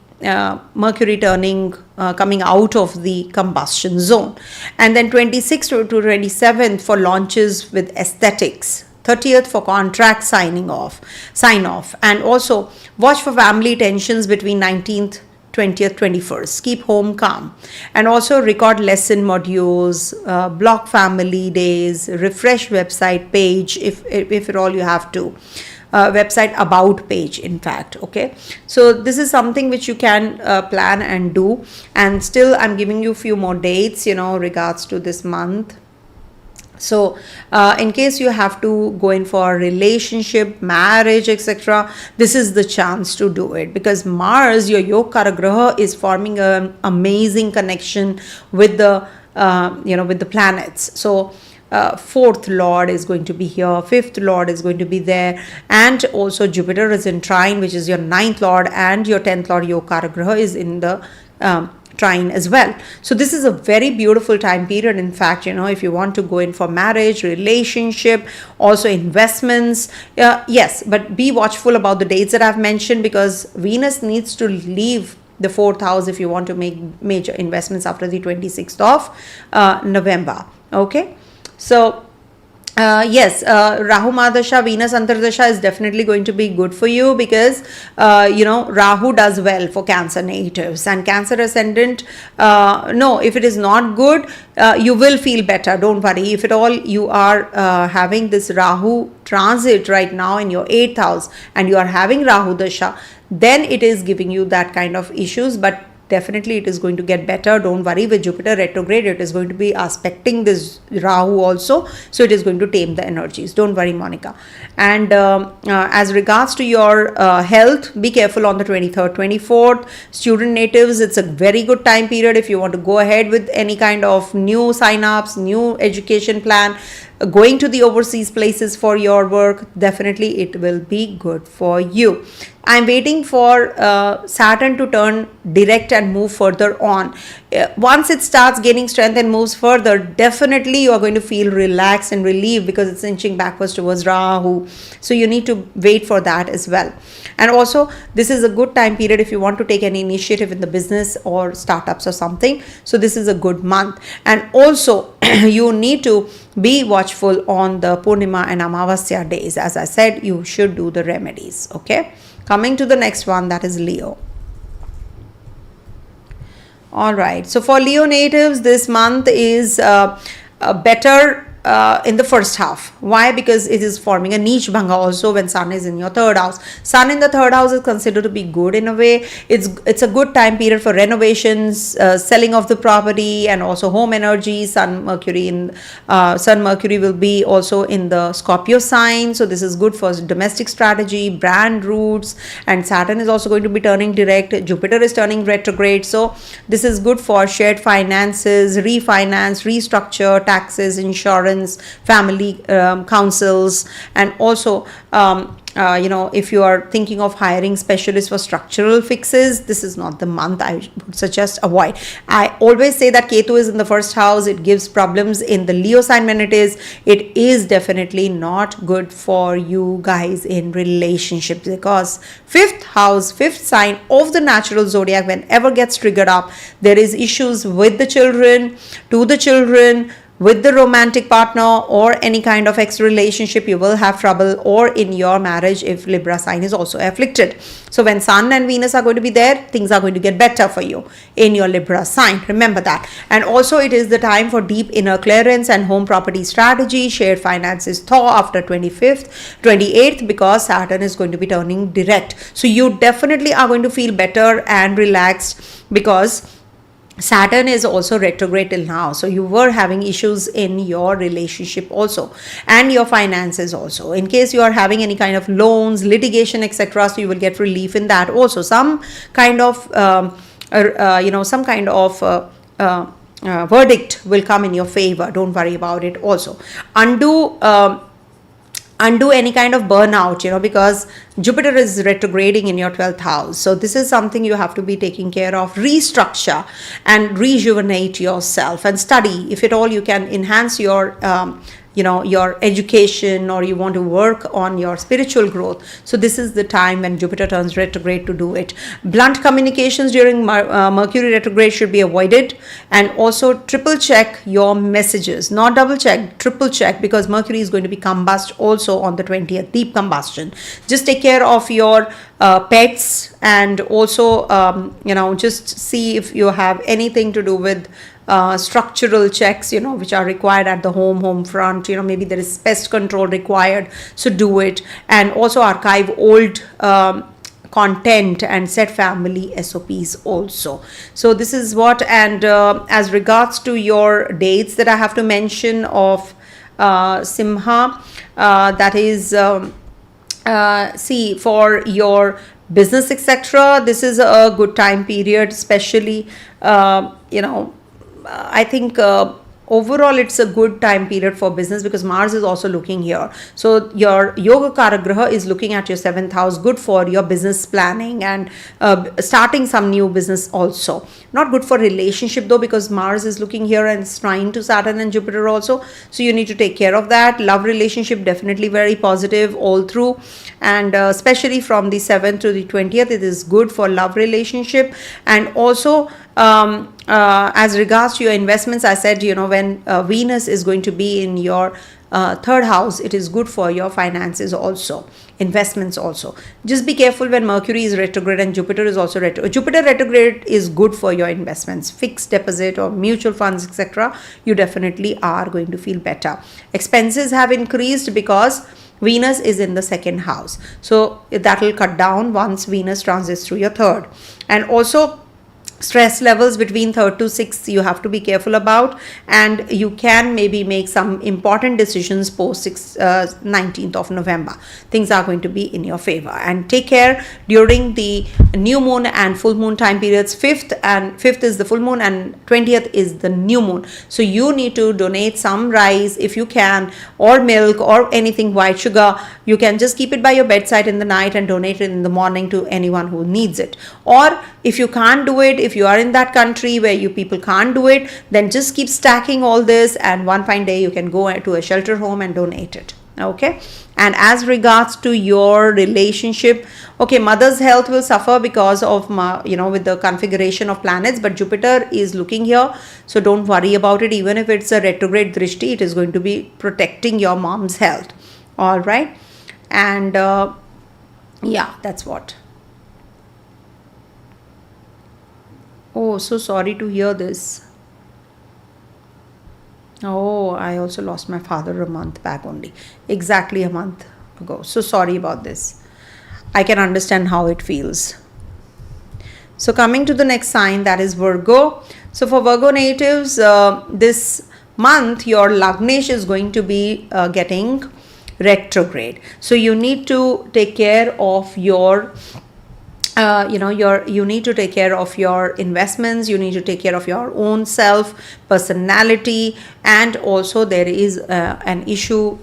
Mercury turning, coming out of the combustion zone. And then 26th to 27th for launches with aesthetics. 30th for contract sign off. And also watch for family tensions between 19th, 20th, 21st. Keep home calm. And also record lesson modules, block family days, refresh website page if at all you have to. Website about page, in fact. Okay, so this is something which you can plan and do. And still I'm giving you a few more dates regards to this month. So in case you have to go in for a relationship, marriage, etc., this is the chance to do it, because Mars, your Yoga Graha, is forming an amazing connection with the with the planets. So 4th Lord is going to be here, 5th Lord is going to be there, and also Jupiter is in Trine, which is your 9th Lord, and your 10th Lord Yoga Graha is in the Trine as well. So this is a very beautiful time period. In fact, if you want to go in for marriage, relationship, also investments, yes, but be watchful about the dates that I've mentioned, because Venus needs to leave the 4th house if you want to make major investments after the 26th of November. Okay, so yes, Rahu Mahadasha, Venus Antardasha is definitely going to be good for you, because Rahu does well for Cancer natives, and Cancer ascendant, no, if it is not good, you will feel better, don't worry. If at all you are having this Rahu transit right now in your 8th house, and you are having Rahu Dasha, then it is giving you that kind of issues, but definitely it is going to get better, don't worry. With Jupiter retrograde, it is going to be aspecting this Rahu also, so it is going to tame the energies, don't worry, Monica. And as regards to your health, be careful on the 23rd, 24th. Student natives, it's a very good time period if you want to go ahead with any kind of new sign-ups, new education plan, going to the overseas places for your work. Definitely it will be good for you. I'm waiting for Saturn to turn direct and move further on. Once it starts gaining strength and moves further, definitely you are going to feel relaxed and relieved, because it's inching backwards towards Rahu. So you need to wait for that as well. And also this is a good time period if you want to take any initiative in the business or startups or something. So this is a good month. And also you need to be watchful on the Pūrṇimā and Amāvasyā days. As I said, you should do the remedies. Okay, coming to the next one, that is Leo. All right, so for Leo natives, this month is better in the first half. Why? Because it is forming a niche bhanga also when Sun is in your third house. Sun in the third house is considered to be good in a way. It's a good time period for renovations, selling of the property, and also home energy. Sun Mercury will be also in the Scorpio sign, so this is good for domestic strategy, brand roots, and Saturn is also going to be turning direct. Jupiter is turning retrograde, so this is good for shared finances, refinance, restructure, taxes, insurance, family councils, and also if you are thinking of hiring specialists for structural fixes, this is not the month. I would suggest avoid. I always say that Ketu is in the first house. It gives problems in the Leo sign when it is definitely not good for you guys in relationships, because fifth house, fifth sign of the natural zodiac, whenever gets triggered up, there is issues with the children, to the children, with the romantic partner, or any kind of ex relationship. You will have trouble, or in your marriage if Libra sign is also afflicted. So when Sun and Venus are going to be there, things are going to get better for you in your Libra sign. Remember that. And also it is the time for deep inner clearance and home property strategy, shared finances thaw after 28th, because Saturn is going to be turning direct. So you definitely are going to feel better and relaxed, because Saturn is also retrograde till now, so you were having issues in your relationship also, and your finances also. In case you are having any kind of loans, litigation, etc., so you will get relief in that also. Some kind of verdict will come in your favor. Don't worry about it. Also, undo any kind of burnout, because Jupiter is retrograding in your 12th house. So this is something you have to be taking care of. Restructure and rejuvenate yourself, and study. If at all you can enhance your your education, or you want to work on your spiritual growth, so this is the time when Jupiter turns retrograde to do it. Blunt communications during Mercury retrograde should be avoided, and also triple check your messages, not double check, triple check, because Mercury is going to be combust also on the 20th, deep combustion. Just take care of your pets, and also just see if you have anything to do with structural checks, which are required at the home front. Maybe there is pest control required, so do it. And also archive old content and set family SOPs also. So this is what. And as regards to your dates that I have to mention of Simha, that is see, for your business, etc., this is a good time period, especially I think overall it's a good time period for business, because Mars is also looking here. So your Yoga Karagraha is looking at your 7th house, good for your business planning and starting some new business also. Not good for relationship though, because Mars is looking here and it's trine to Saturn and Jupiter also. So you need to take care of that. Love relationship definitely very positive all through, and especially from the 7th to the 20th, it is good for love relationship. And also as regards to your investments, I said, when Venus is going to be in your third house, it is good for your finances also, investments also. Just be careful when Mercury is retrograde and Jupiter is also retrograde. Jupiter retrograde is good for your investments, fixed deposit or mutual funds, etc. You definitely are going to feel better. Expenses have increased because Venus is in the second house, so that will cut down once Venus transits through your third. And also stress levels between 3rd to 6th you have to be careful about, and you can maybe make some important decisions post 19th of November. Things are going to be in your favor. And take care during the new moon and full moon time periods. 5th is the full moon and 20th is the new moon. So you need to donate some rice if you can, or milk, or anything, white sugar. You can just keep it by your bedside in the night and donate it in the morning to anyone who needs it. Or if you can't do it, if you are in that country where you people can't do it, then just keep stacking all this, and one fine day you can go to a shelter home and donate it. Okay. And as regards to your relationship, okay, mother's health will suffer because of with the configuration of planets, but Jupiter is looking here, so don't worry about it. Even if it's a retrograde Vṛṣṭi, it is going to be protecting your mom's health. All right. And yeah, that's what. Oh, so sorry to hear this. Oh, I also lost my father a month back only. Exactly a month ago. So sorry about this. I can understand how it feels. So coming to the next sign, that is Virgo. So for Virgo natives, this month your Lagnesh is going to be getting retrograde. So you need to take care of your you need to take care of your investments, you need to take care of your own self, personality, and also there is an issue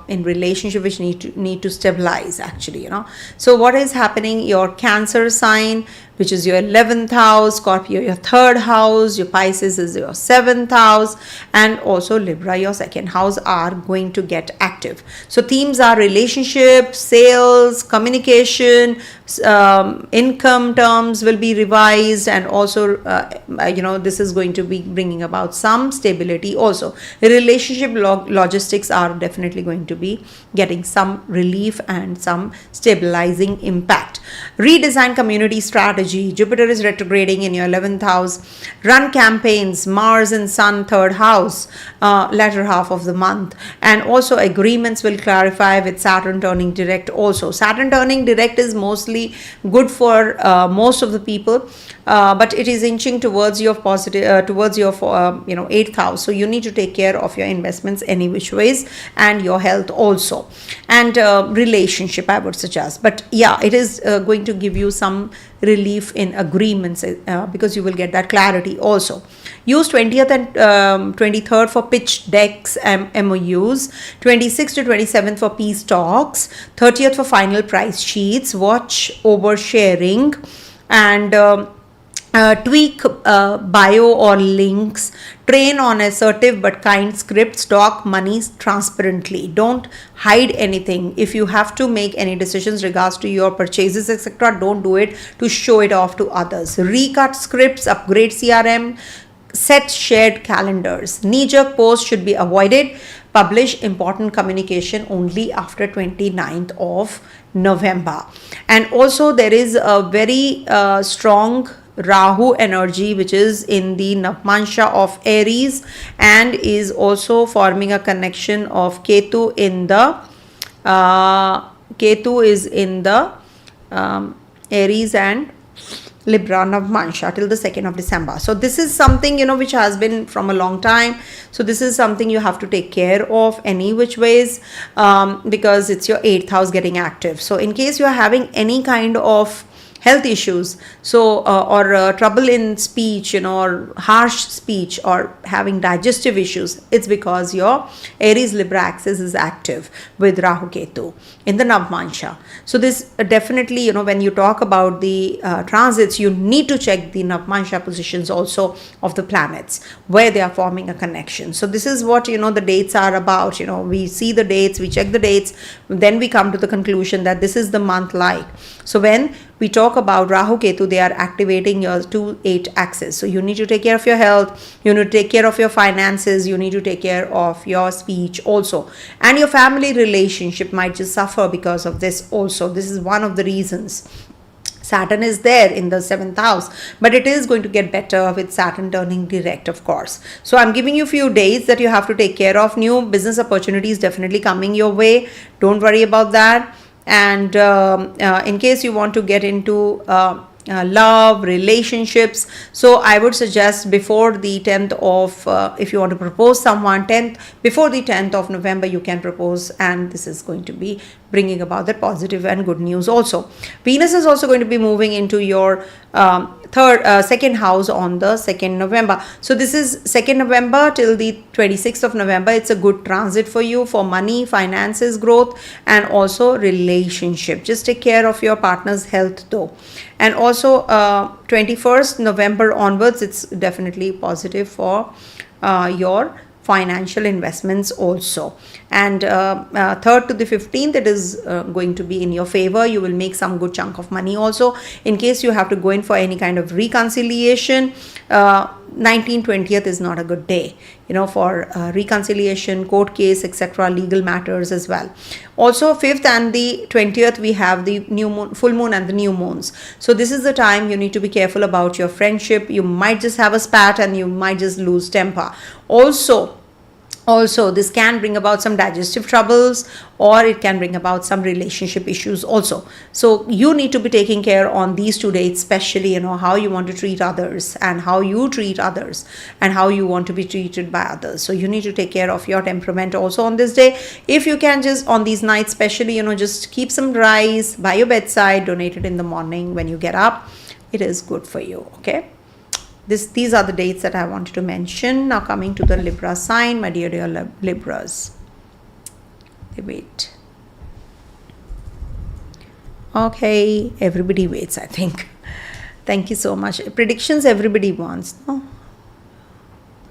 in relationship which need to stabilize actually. So what is happening, your Cancer sign, which is your 11th house, Scorpio your 3rd house, your Pisces is your 7th house, and also Libra your 2nd house are going to get active. So themes are relationship, sales, communication, income terms will be revised, and also this is going to be bringing about some stability also. Relationship logistics are definitely going to be getting some relief and some stabilizing impact. Redesign community strategy. Jupiter is retrograding in your 11th house. Run campaigns, Mars and Sun 3rd house, latter half of the month. And also agreements will clarify with Saturn turning direct also. Saturn turning direct is mostly good for most of the people, but it is inching towards your positive, towards your 8th house. So you need to take care of your investments any which ways, and your health also, and relationship I would suggest. But yeah, it is going to give you some relief in agreements because you will get that clarity also. Use 20th and 23rd for pitch decks and MOUs, 26th to 27th for peace talks, 30th for final price sheets. Watch oversharing and tweak bio or links. Train on assertive but kind scripts. Talk money transparently. Don't hide anything. If you have to make any decisions regards to your purchases etc., don't do it to show it off to others. Recut scripts, upgrade CRM, set shared calendars. Knee-jerk posts should be avoided. Publish important communication only after 29th of November. And also there is a very strong Rahu energy which is in the Navmansha of Aries, and is also forming a connection of Ketu in the Aries and Libra Navmansha till the 2nd of December. So this is something which has been from a long time. So this is something you have to take care of any which ways, because it's your 8th house getting active. So in case you are having any kind of health issues, so or trouble in speech, or harsh speech, or having digestive issues, it's because your Aries Libra axis is active with Rahu Ketu in the Navmansha. So this definitely, when you talk about the transits, you need to check the Navmansha positions also of the planets where they are forming a connection. So this is what the dates are about. We see the dates, we check the dates, then we come to the conclusion that this is the month like. So when we talk about Rahu Ketu, they are activating your 2-8 axis. So you need to take care of your health, you need to take care of your finances, you need to take care of your speech also. And your family relationship might just suffer because of this also. This is one of the reasons. Saturn is there in the 7th house, but it is going to get better with Saturn turning direct, of course. So I'm giving you a few days that you have to take care of. New business opportunities definitely coming your way. Don't worry about that. And in case you want to get into love, relationships, so I would suggest before the 10th of if you want to propose someone, before the 10th of November you can propose, and this is going to be bringing about that positive and good news also. Venus is also going to be moving into your second house on the 2nd November. So this is 2nd November till the 26th of November. It's a good transit for you for money, finances, growth, and also relationship. Just take care of your partner's health though. And also 21st November onwards, it's definitely positive for your financial investments also. And 3rd to the 15th, it is going to be in your favor. You will make some good chunk of money also. In case you have to go in for any kind of reconciliation, 19th, 20th is not a good day, for reconciliation, court case, etc., legal matters as well. Also 5th and the 20th, we have the new moon, full moon and the new moons. So this is the time you need to be careful about your friendship. You might just have a spat and you might just lose temper. Also, Also, this can bring about some digestive troubles, or it can bring about some relationship issues also. So you need to be taking care on these 2 dates, especially, how you want to treat others and how you treat others and how you want to be treated by others. So you need to take care of your temperament also on this day. If you can, just on these nights especially, just keep some rice by your bedside, donate it in the morning when you get up. It is good for you. Okay. These are the dates that I wanted to mention. Now coming to the Libra sign, my dear Libras. Wait. Okay, everybody waits, I think. Thank you so much. Predictions everybody wants. No?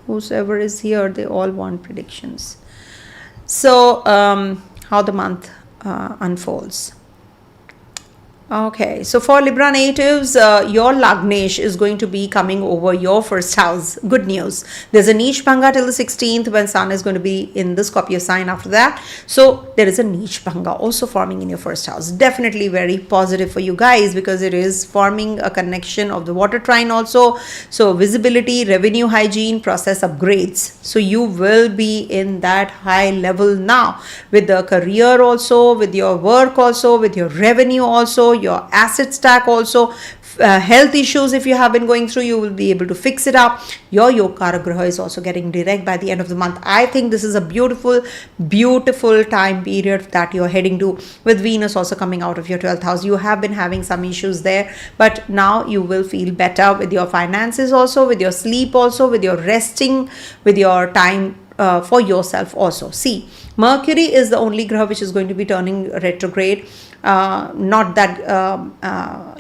Whosoever is here, they all want predictions. So, how the month unfolds. Okay, so for Libra natives, your Lagnesh is going to be coming over your first house. Good news. There's a Neech Bhanga till the 16th when Sun is going to be in the Scorpio sign after that. So there is a Neech Bhanga also forming in your first house. Definitely very positive for you guys because it is forming a connection of the water trine also. So visibility, revenue hygiene, process upgrades. So you will be in that high level now with the career also, with your work also, with your revenue also, your asset stack also. Health issues, if you have been going through, you will be able to fix it up. Your Yogkara Graha is also getting direct by the end of the month. I think this is a beautiful time period that you're heading to, with Venus also coming out of your 12th house. You have been having some issues there, but now you will feel better with your finances also, with your sleep also, with your resting, with your time for yourself also. See, Mercury is the only graha which is going to be turning retrograde. Not that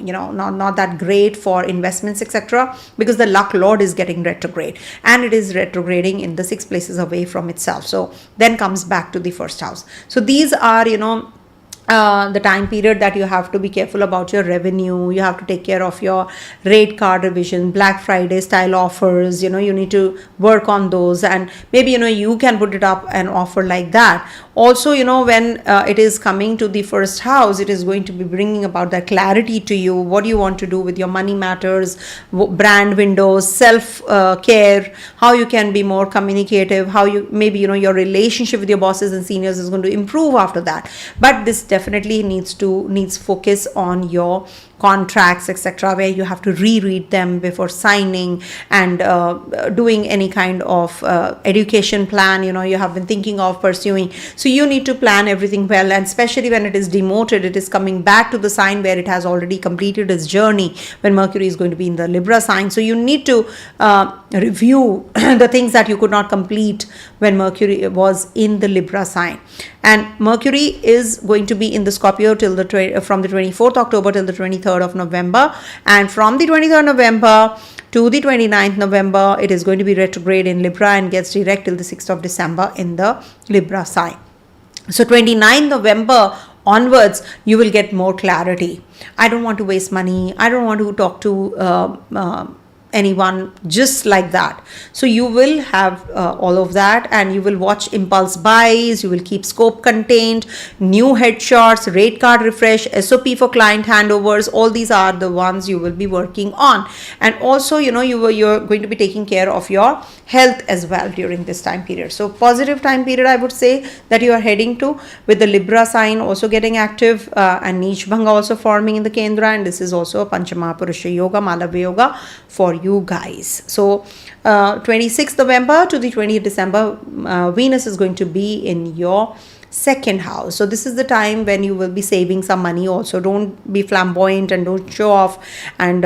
not that great for investments, etc., because the luck lord is getting retrograde, and it is retrograding in the 6 places away from itself. So then comes back to the first house. So these are the time period that you have to be careful about your revenue. You have to take care of your rate card revision, Black Friday style offers. You need to work on those, and maybe you can put it up an offer like that. Also, when it is coming to the first house, it is going to be bringing about that clarity to you. What do you want to do with your money matters, brand windows, self care, how you can be more communicative, how you maybe your relationship with your bosses and seniors is going to improve after that. But this definitely needs focus on your contracts, etc., where you have to reread them before signing, and doing any kind of education plan you have been thinking of pursuing. So you need to plan everything well, and especially when it is demoted, it is coming back to the sign where it has already completed its journey, when Mercury is going to be in the Libra sign. So you need to review the things that you could not complete when Mercury was in the Libra sign. And Mercury is going to be in the Scorpio till from the 24th October till the 23rd of November, and from the 23rd November to the 29th November, it is going to be retrograde in Libra and gets direct till the 6th of December in the Libra sign. So 29th November onwards, you will get more clarity. I don't want to waste money. I don't want to talk to anyone just like that. So you will have all of that, and you will watch impulse buys, you will keep scope contained, new headshots, rate card refresh, SOP for client handovers. All these are the ones you will be working on. And also you're going to be taking care of your health as well during this time period. So positive time period, I would say, that you are heading to, with the Libra sign also getting active, and Neech Bhanga also forming in the Kendra, and this is also a Panchamahapurusha Yoga, Malavya Yoga for you guys. So 26th November to the 20th December, Venus is going to be in your 2nd house. So this is the time when you will be saving some money also. Don't be flamboyant and don't show off, and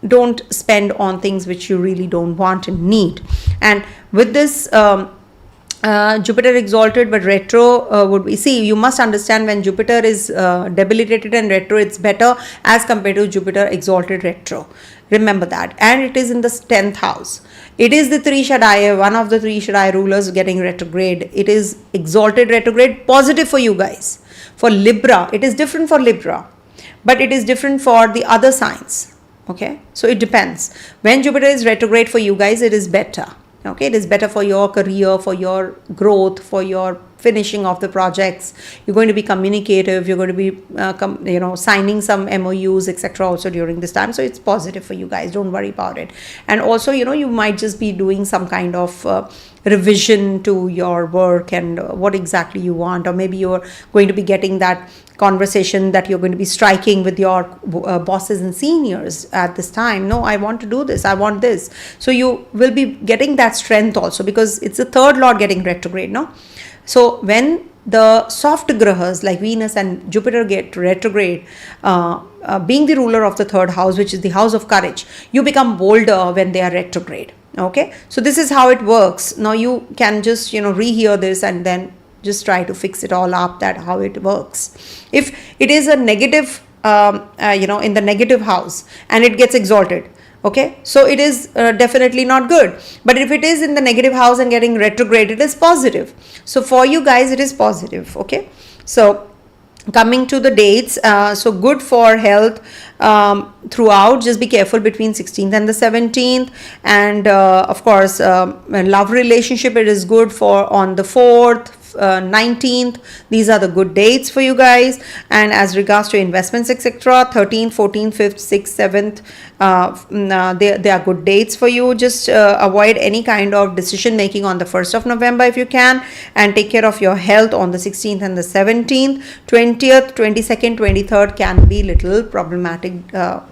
don't spend on things which you really don't want and need. And with this Jupiter exalted but retro would be, see, you must understand, when Jupiter is debilitated and retro, it's better as compared to Jupiter exalted retro. Remember that. And it is in the 10th house. It is the Tri Shaddai, one of the 3 Shaddai rulers getting retrograde. It is exalted retrograde, positive for you guys. For Libra, it is different for Libra, but it is different for the other signs. Okay, so it depends. When Jupiter is retrograde for you guys, it is better. Okay, it is better for your career, for your growth, for your finishing of the projects. You're going to be communicative. You're going to be, signing some MOUs, etc. also during this time. So it's positive for you guys. Don't worry about it. And also, you might just be doing some kind of revision to your work and what exactly you want, or maybe you're going to be getting that conversation that you're going to be striking with your bosses and seniors at this time. No, I want to do this, I want this. So you will be getting that strength also, because it's the third lord getting retrograde, no? So when the soft grahas like Venus and Jupiter get retrograde, being the ruler of the third house, which is the house of courage, you become bolder when they are retrograde. Okay, so this is how it works. Now you can just rehear this and then just try to fix it all up, that how it works. If it is a negative in the negative house and it gets exalted, okay, so it is definitely not good. But if it is in the negative house and getting retrograde, it is positive. So for you guys it is positive. Okay, so coming to the dates, so good for health throughout. Just be careful between 16th and the 17th, and of course love relationship, it is good for on the 4th, 19th. These are the good dates for you guys. And as regards to investments, etc., 13th, 14th, 5th, 6th, 7th, they are good dates for you. Just avoid any kind of decision making on the 1st of November if you can, and take care of your health on the 16th and the 17th. 20th, 22nd, 23rd can be little problematic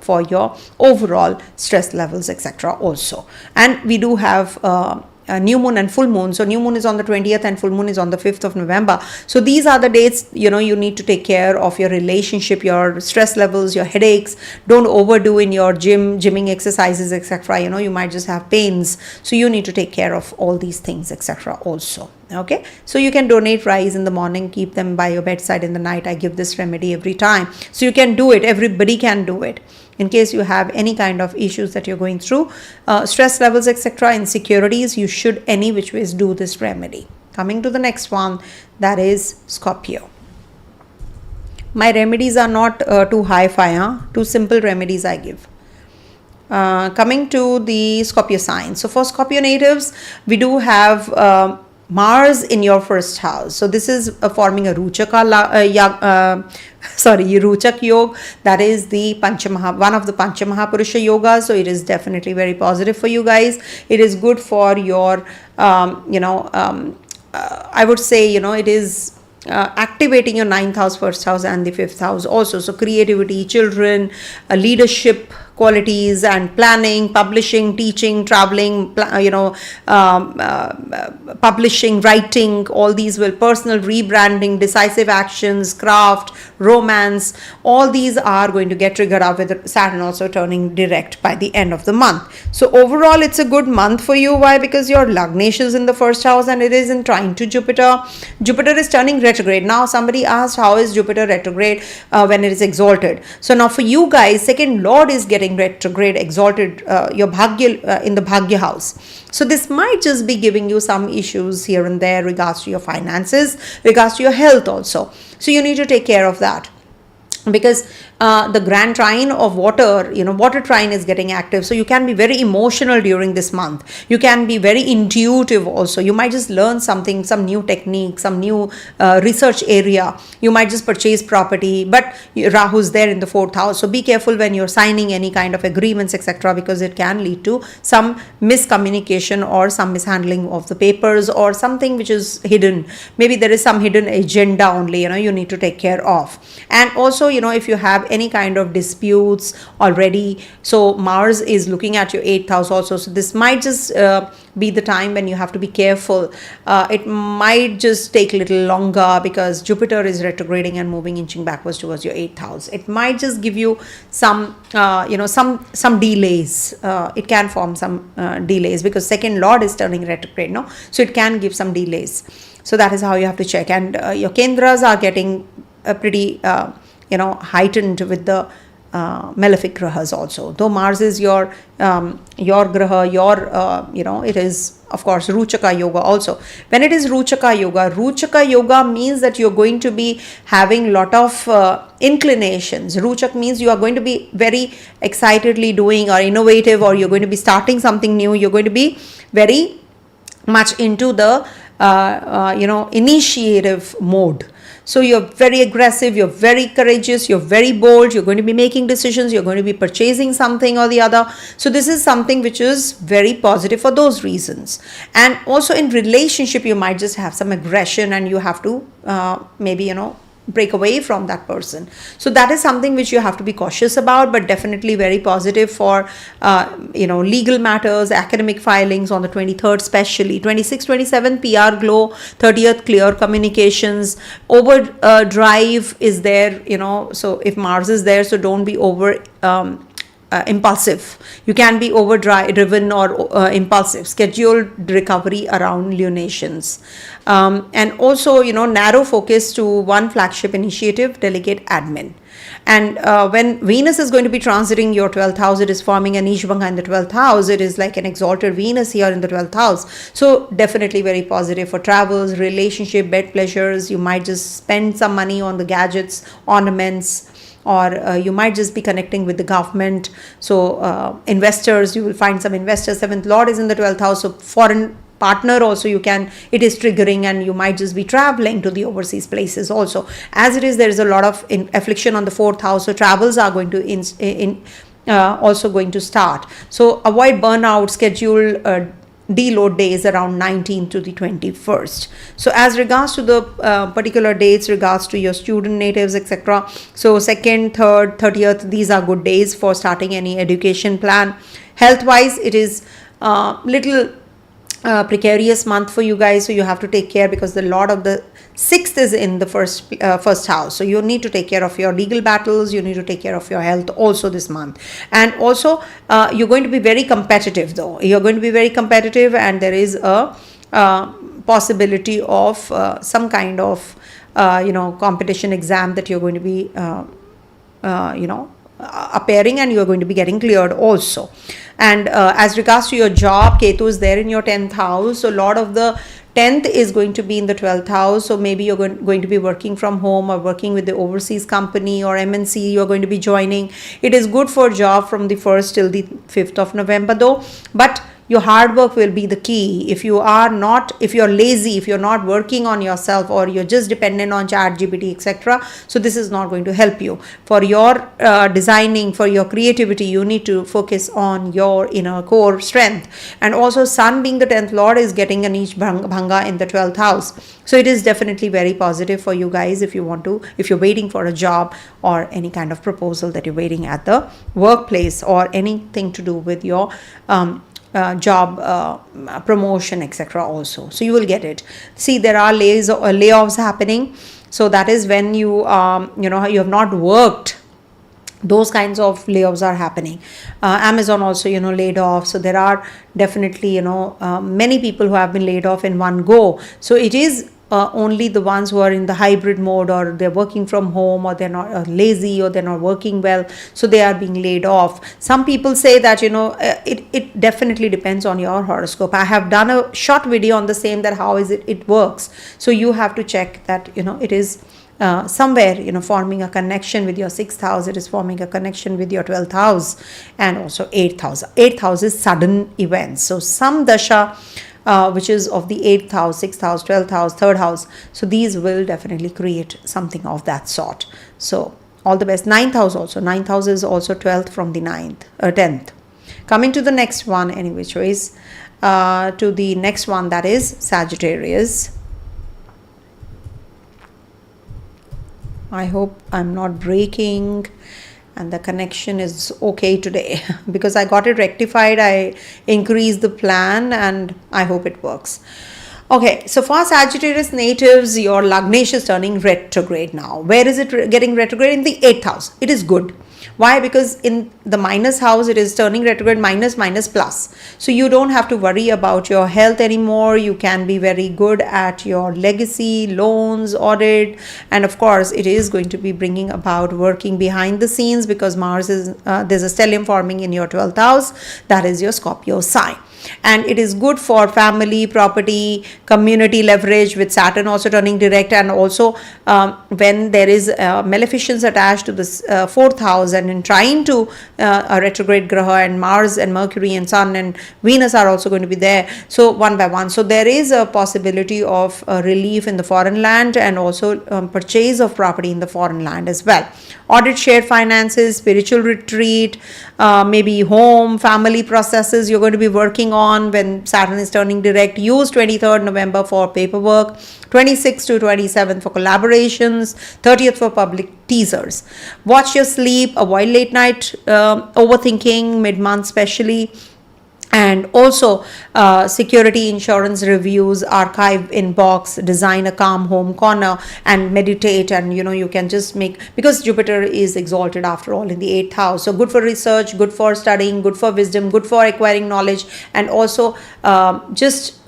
for your overall stress levels, etc. also. And we do have new moon and full moon. So new moon is on the 20th and full moon is on the 5th of November. So these are the dates, you need to take care of your relationship, your stress levels, your headaches. Don't overdo in your gymming exercises, etc. You might just have pains. So you need to take care of all these things, etc. also. Okay, so you can donate rice in the morning, keep them by your bedside in the night. I give this remedy every time. So you can do it. Everybody can do it. In case you have any kind of issues that you're going through, stress levels, etc., insecurities, you should any which ways do this remedy. Coming to the next one, that is Scorpio. My remedies are not too hi-fi, too simple remedies I give. Coming to the Scorpio sign. So for Scorpio natives, we do have Mars in your first house. So this is forming a Ruchak Yoga. That is the one of the Panchamahapurusha yogas. So it is definitely very positive for you guys. It is good for your, I would say, it is activating your 9th house, 1st house and the 5th house also. So creativity, children, leadership qualities and planning, publishing, teaching, traveling, publishing, writing, all these will, personal rebranding, decisive actions, craft, romance, all these are going to get triggered up with Saturn also turning direct by the end of the month. So overall it's a good month for you. Why? Because your Lagnesh is in the first house and it is in trine to Jupiter. Jupiter is turning retrograde. Now somebody asked, how is Jupiter retrograde when it is exalted? So now for you guys, second lord is getting retrograde, exalted, your Bhagya in the Bhagya house. So this might just be giving you some issues here and there regards to your finances, regards to your health also. So you need to take care of that, because the grand trine of water, water trine is getting active. So you can be very emotional during this month. You can be very intuitive also. You might just learn something, some new technique, some new research area. You might just purchase property, but Rahu's there in the 4th house. So be careful when you're signing any kind of agreements, etc., because it can lead to some miscommunication or some mishandling of the papers or something which is hidden. Maybe there is some hidden agenda only, you need to take care of. And also, if you have any kind of disputes already, so Mars is looking at your 8th house also. So this might just be the time when you have to be careful. It might just take a little longer because Jupiter is retrograding and moving, inching backwards towards your 8th house. It might just give you some some delays. It can form some delays because second lord is turning retrograde, no? So it can give some delays. So that is how you have to check. And your kendras are getting pretty heightened with the malefic grahas also. Though Mars is your graha, it is of course Ruchaka yoga also. When it is Ruchaka yoga means that you're going to be having lot of inclinations. Ruchak means you are going to be very excitedly doing or innovative, or you're going to be starting something new. You're going to be very much into the initiative mode. So you're very aggressive, you're very courageous, you're very bold, you're going to be making decisions, you're going to be purchasing something or the other. So this is something which is very positive for those reasons. And also in relationship, you might just have some aggression and you have to maybe, break away from that person. So that is something which you have to be cautious about, but definitely very positive for legal matters, academic filings on the 23rd, especially 26, 27 PR glow, 30th clear communications. Overdrive is there, so if Mars is there, so don't be over impulsive. You can be driven or impulsive. Scheduled recovery around lunations. And also, narrow focus to one flagship initiative, delegate admin. And when Venus is going to be transiting your 12th house, it is forming a Nishbhanga in the 12th house. It is like an exalted Venus here in the 12th house. So definitely very positive for travels, relationship, bed pleasures. You might just spend some money on the gadgets, ornaments, or you might just be connecting with the government. So investors, you will find some investors. 7th Lord is in the 12th house. So foreign partner also it is triggering, and you might just be traveling to the overseas places also. As it is, there is a lot of affliction on the 4th house. So travels are going to also going to start. So avoid burnout, schedule deload days around 19th to the 21st. So as regards to the particular dates, regards to your student natives, etc. So 2nd, 3rd, 30th, these are good days for starting any education plan. Health wise, it is little precarious month for you guys, so you have to take care, because the Lord of the 6th is in the first house. So you need to take care of your legal battles, you need to take care of your health also this month. And also you're going to be very competitive though. You're going to be very competitive, and there is a possibility of some kind of competition exam that you're going to be appearing, and you're going to be getting cleared also. And as regards to your job, Ketu is there in your 10th house. So Lord of the 10th is going to be in the 12th house. So maybe you're going to be working from home or working with the overseas company or MNC you're going to be joining. It is good for job from the 1st till the 5th of November though. But your hard work will be the key. If you're lazy, if you're not working on yourself, or you're just dependent on ChatGPT, etc. So this is not going to help you. For your designing, for your creativity, you need to focus on your inner core strength. And also Sun, being the 10th Lord, is getting a Nishbhanga in the 12th house. So it is definitely very positive for you guys if you're waiting for a job or any kind of proposal that you're waiting at the workplace, or anything to do with your job promotion, etc. also. So you will get it. See, there are layoffs happening. So that is when you you have not worked. Those kinds of layoffs are happening. Amazon also laid off. So there are definitely many people who have been laid off in one go. So it is only the ones who are in the hybrid mode, or they're working from home, or they're not lazy, or they're not working well, so they are being laid off. Some people say that it definitely depends on your horoscope. I have done a short video on the same, that how is it works. So you have to check that it is somewhere forming a connection with your 6th house. It is forming a connection with your 12th house, and also 8th house. 8th house is sudden events. So some dasha which is of the 8th house, 6th house, 12th house, 3rd house. So these will definitely create something of that sort. So all the best. 9th house also. 9th house is also 12th from the 10th. Coming to the next one, any which ways, to the next one, that is Sagittarius. I hope I'm not breaking and the connection is okay today, because I got it rectified. I increased the plan and I hope it works. Okay, so for Sagittarius natives, your Lagnesh is turning retrograde now. Where is it getting retrograde? In the 8th house. It is good. Why? Because in the minus house, it is turning retrograde, minus, plus. So you don't have to worry about your health anymore. You can be very good at your legacy, loans, audit. And of course, it is going to be bringing about working behind the scenes, because Mars is, there's a stellium forming in your 12th house. That is your Scorpio sign. And it is good for family, property, community leverage, with Saturn also turning direct. And also when there is maleficence attached to this 4th house, and Saturn in trine to a retrograde graha, and Mars and Mercury and Sun and Venus are also going to be there. So one by one. So there is a possibility of relief in the foreign land, and also purchase of property in the foreign land as well. Audit shared finances, spiritual retreat, maybe home, family processes you're going to be working on when Saturn is turning direct. Use 23rd November for paperwork, 26th to 27th for collaborations, 30th for public teasers. Watch your sleep, avoid late night overthinking, mid-month especially. And also security insurance reviews, archive inbox, design a calm home corner and meditate. And you can just make, because Jupiter is exalted after all in the 8th house, so good for research, good for studying, good for wisdom, good for acquiring knowledge, and also just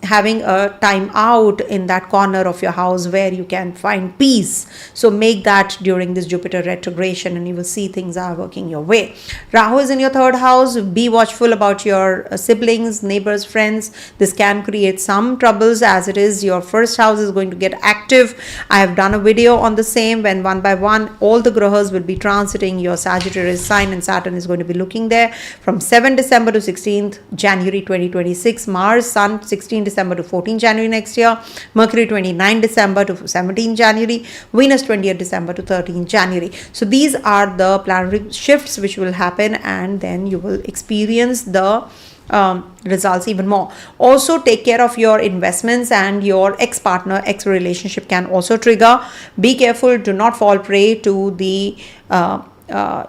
having a time out in that corner of your house where you can find peace. So make that during this Jupiter retrogression, and you will see things are working your way. Rahu is in your 3rd house. Be watchful about your siblings, neighbors, friends. This can create some troubles, as it is your 1st house is going to get active. I have done a video on the same, when one by one all the grahas will be transiting your Sagittarius sign, and Saturn is going to be looking there from 7 December to 16th January 2026. Mars, Sun 16 December to 14 January next year. Mercury 29 December to 17 January. Venus 20th December to 13 January. So these are the planetary shifts which will happen, and then you will experience the results even more. Also take care of your investments, and your ex-partner, ex-relationship can also trigger. Be careful, do not fall prey to the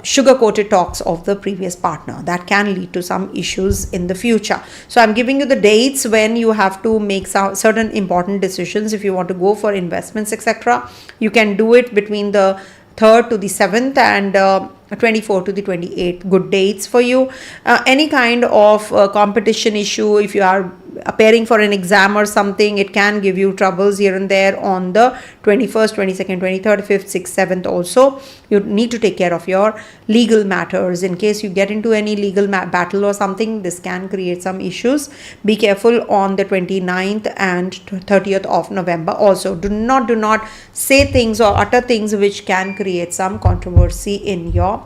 sugar-coated talks of the previous partner. That can lead to some issues in the future. So I'm giving you the dates when you have to make some certain important decisions. If you want to go for investments, etc., you can do it between the 3rd to the 7th and 24 to the 28th. Good dates for you. Any kind of competition issue, if you are appearing for an exam or something, it can give you troubles here and there on the 21st, 22nd, 23rd, 5th, 6th, 7th. Also, you need to take care of your legal matters. In case you get into any legal battle or something, this can create some issues. Be careful on the 29th and 30th of November. Also, do not say things or utter things which can create some controversy in your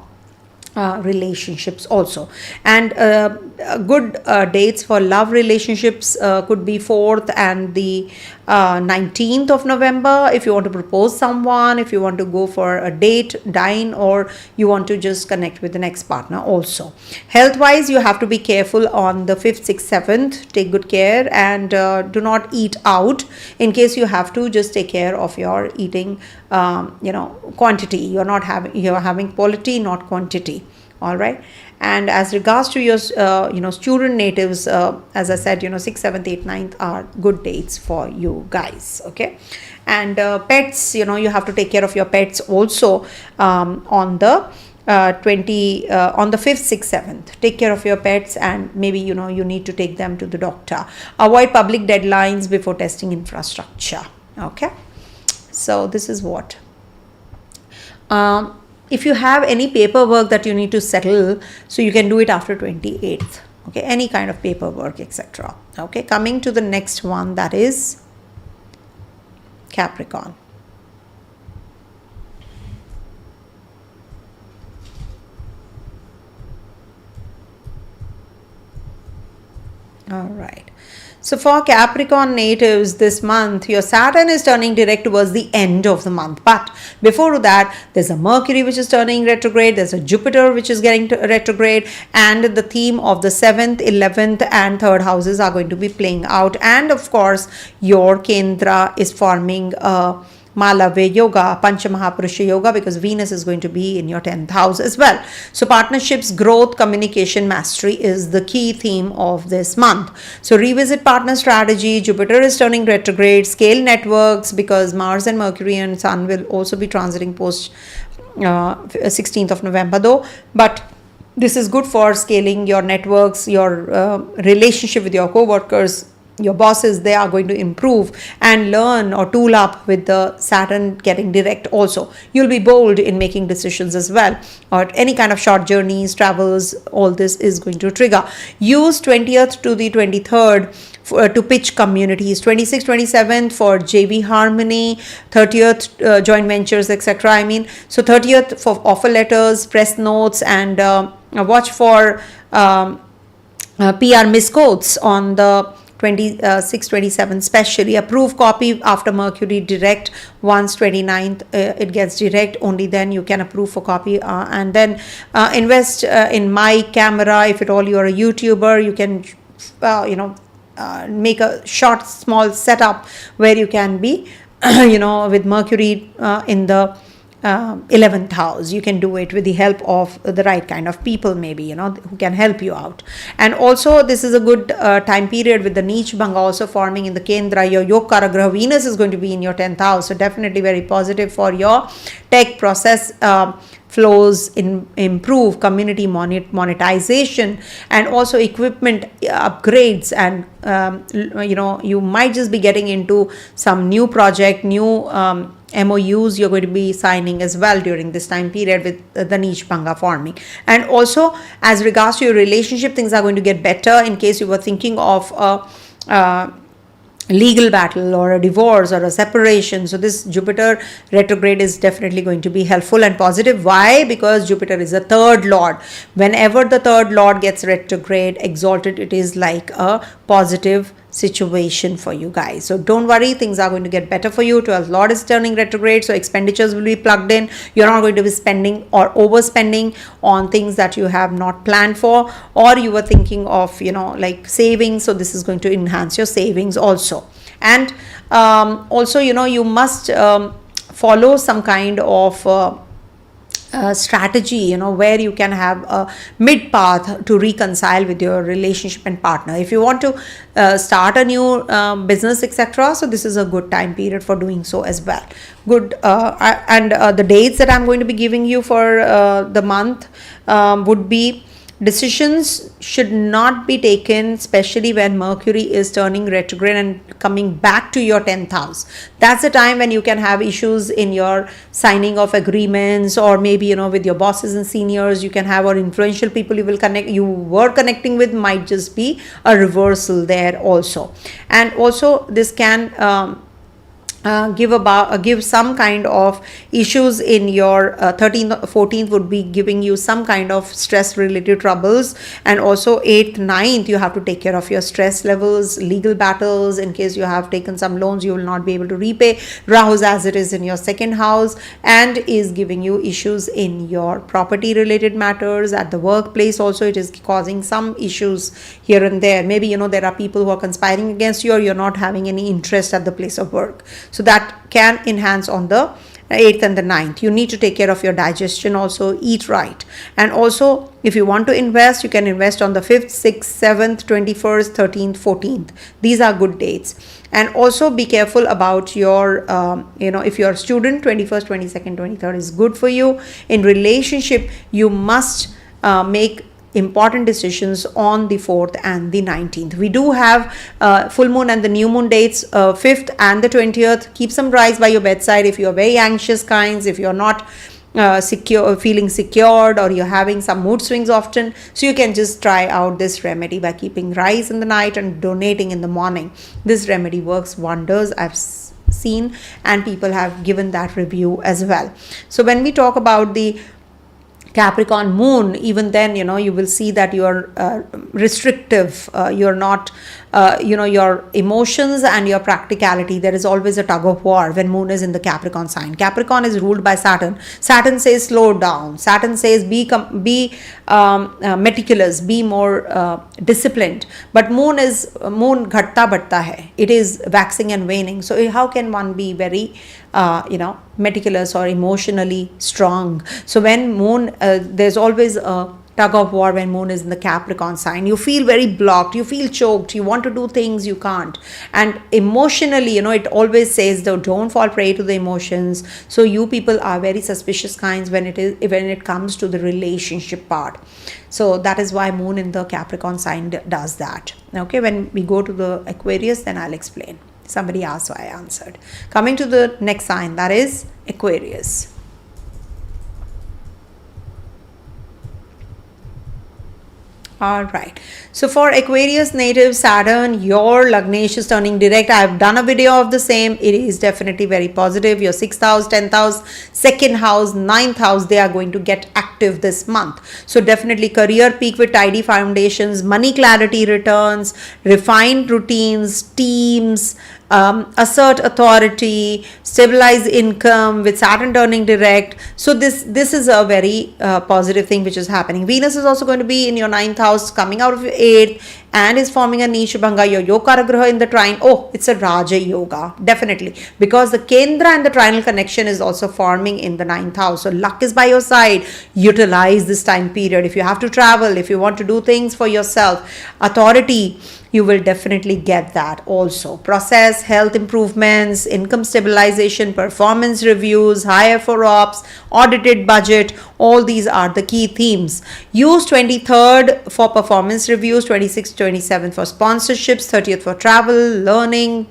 relationships also. And good dates for love relationships could be 4th and the 19th of November. If you want to propose someone, if you want to go for a date, dine, or you want to just connect with the next partner also. Health wise, you have to be careful on the 5th, 6th, 7th. Take good care, and do not eat out. In case you have to, just take care of your eating quantity. You're having quality, not quantity. All right. And as regards to your student natives, as I said, 6th, 7th, 8th, 9th are good dates for you guys. Okay. And pets, you have to take care of your pets also on the 5th, 6th, 7th. Take care of your pets, and maybe you need to take them to the doctor. Avoid public deadlines before testing infrastructure. Okay. So this is what. If you have any paperwork that you need to settle, so you can do it after 28th. Okay, any kind of paperwork, etc. Okay, coming to the next one, that is Capricorn. All right. So for Capricorn natives this month, your Saturn is turning direct towards the end of the month. But before that, there's a Mercury which is turning retrograde. There's a Jupiter which is getting retrograde. And the theme of the 7th, 11th and 3rd houses are going to be playing out. And of course, your Kendra is forming a Malavya Yoga, Panchamahaprusha Yoga, because Venus is going to be in your 10th house as well. So partnerships, growth, communication, mastery is the key theme of this month. So revisit partner strategy. Jupiter is turning retrograde. Scale networks, because Mars and Mercury and Sun will also be transiting post 16th of November though. But this is good for scaling your networks, your relationship with your co-workers, your bosses, they are going to improve and learn or tool up with the Saturn getting direct also. You'll be bold in making decisions as well, or any kind of short journeys, travels, all this is going to trigger. Use 20th to the 23rd to pitch communities, 26th, 27th for JV Harmony, 30th joint ventures, etc. I mean, so 30th for offer letters, press notes, and watch for PR misquotes on the 26, 27, especially. Approve copy after Mercury direct. Once 29th it gets direct, only then you can approve for copy, and then invest in mic, camera. If at all you are a YouTuber, you can make a short small setup where you can be with Mercury in the 11th house. You can do it with the help of the right kind of people, maybe who can help you out. And also this is a good time period with the Neech Bhanga also forming in the Kendra. Your Yog Karagraha Venus is going to be in your 10th house, so definitely very positive for your tech process flows, improve community monetization, and also equipment upgrades. And you might just be getting into some new project, new MOUs you're going to be signing as well during this time period with the Neech Bhanga forming. And also as regards to your relationship, things are going to get better in case you were thinking of a legal battle or a divorce or a separation. So this Jupiter retrograde is definitely going to be helpful and positive. Why? Because Jupiter is a third lord. Whenever the third lord gets retrograde, exalted, it is like a positive situation for you guys. So don't worry, things are going to get better for you. 12th lord is turning retrograde, so expenditures will be plugged in. You're not going to be spending or overspending on things that you have not planned for, or you were thinking of like savings. So this is going to enhance your savings also. And also you must follow some kind of strategy, where you can have a mid path to reconcile with your relationship and partner. If you want to start a new business, etc., so this is a good time period for doing so as well. Good. And the dates that I'm going to be giving you for the month would be: decisions should not be taken, especially when Mercury is turning retrograde and coming back to your 10th house. That's the time when you can have issues in your signing of agreements, or maybe with your bosses and seniors you can have, or influential people you were connecting with might just be a reversal there also. And also this can give some kind of issues in your 13th, 14th would be giving you some kind of stress related troubles. And also 8th, 9th, you have to take care of your stress levels, legal battles. In case you have taken some loans, you will not be able to repay. Rahu's as it is in your 2nd house and is giving you issues in your property related matters. At the workplace also, it is causing some issues here and there. Maybe there are people who are conspiring against you, or you're not having any interest at the place of work. So that can enhance on the 8th and the 9th. You need to take care of your digestion also, eat right. And also if you want to invest, you can invest on the 5th, 6th, 7th, 21st, 13th, 14th. These are good dates. And also be careful about your, if you're a student, 21st, 22nd, 23rd is good for you. In relationship, you must make important decisions on the 4th and the 19th. We do have full moon and the new moon dates, 5th and the 20th. Keep some rice by your bedside if you're very anxious kinds, if you're not feeling secured, or you're having some mood swings often. So you can just try out this remedy by keeping rice in the night and donating in the morning. This remedy works wonders. I've seen, and people have given that review as well. So when we talk about the Capricorn moon, even then you will see that you are restrictive, you're not your emotions and your practicality, there is always a tug of war when moon is in the Capricorn sign. Capricorn is ruled by Saturn. Saturn says slow down. Saturn says be meticulous, be more disciplined. But moon ghatta badta hai. It is waxing and waning. So how can one be very meticulous or emotionally strong? So when moon, there's always a tug of war when moon is in the Capricorn sign. You feel very blocked, you feel choked, you want to do things you can't. And emotionally, it always says though, don't fall prey to the emotions. So you people are very suspicious kinds when it comes to the relationship part. So that is why moon in the Capricorn sign does that. Okay, when we go to the Aquarius, then I'll explain. Somebody asked, so I answered. Coming to the next sign, that is Aquarius. All right. So for Aquarius native Saturn, your Lagnesh is turning direct. I have done a video of the same. It is definitely very positive. Your 6th house, 10th house, 2nd house, 9th house, they are going to get active this month. So definitely career peak with tidy foundations, money clarity returns, refined routines, teams, assert authority, stabilize income with Saturn turning direct. So this is a very positive thing which is happening. Venus is also going to be in your 9th house, coming out of your 8th, and is forming a Nishabhanga, your Yoga Graha in the trine. Oh, it's a Raja Yoga, definitely. Because the Kendra and the trinal connection is also forming in the 9th house. So luck is by your side. Utilize this time period. If you have to travel, if you want to do things for yourself, authority, you will definitely get that also. Process, health improvements, income stabilization, performance reviews, hire for ops, audited budget, all these are the key themes. Use 23rd for performance reviews, 26th, 27th for sponsorships, 30th for travel, learning,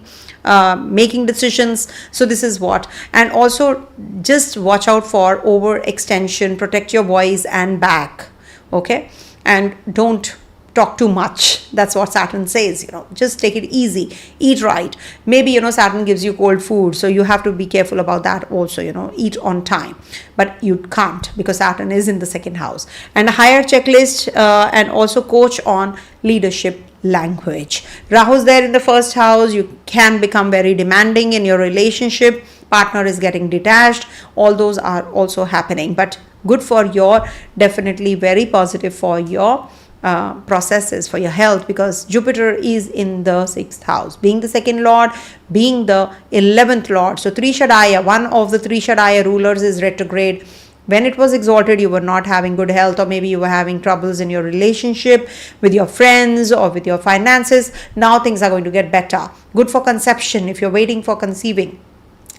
making decisions. So this is what. And also just watch out for overextension, protect your voice and back. Okay. And don't talk too much. That's what Saturn says, just take it easy, eat right. Maybe, Saturn gives you cold food, so you have to be careful about that also, eat on time. But you can't because Saturn is in the 2nd house. And a higher checklist and also coach on leadership language. Rahu's there in the 1st house. You can become very demanding in your relationship. Partner is getting detached. All those are also happening. But good for your, definitely very positive for your processes, for your health, because Jupiter is in the 6th house, being the 2nd lord, being the 11th lord. So Trishadaya, one of the Trishadaya rulers, is retrograde. When it was exalted, you were not having good health, or maybe you were having troubles in your relationship with your friends or with your finances. Now things are going to get better. Good for conception if you're waiting for conceiving.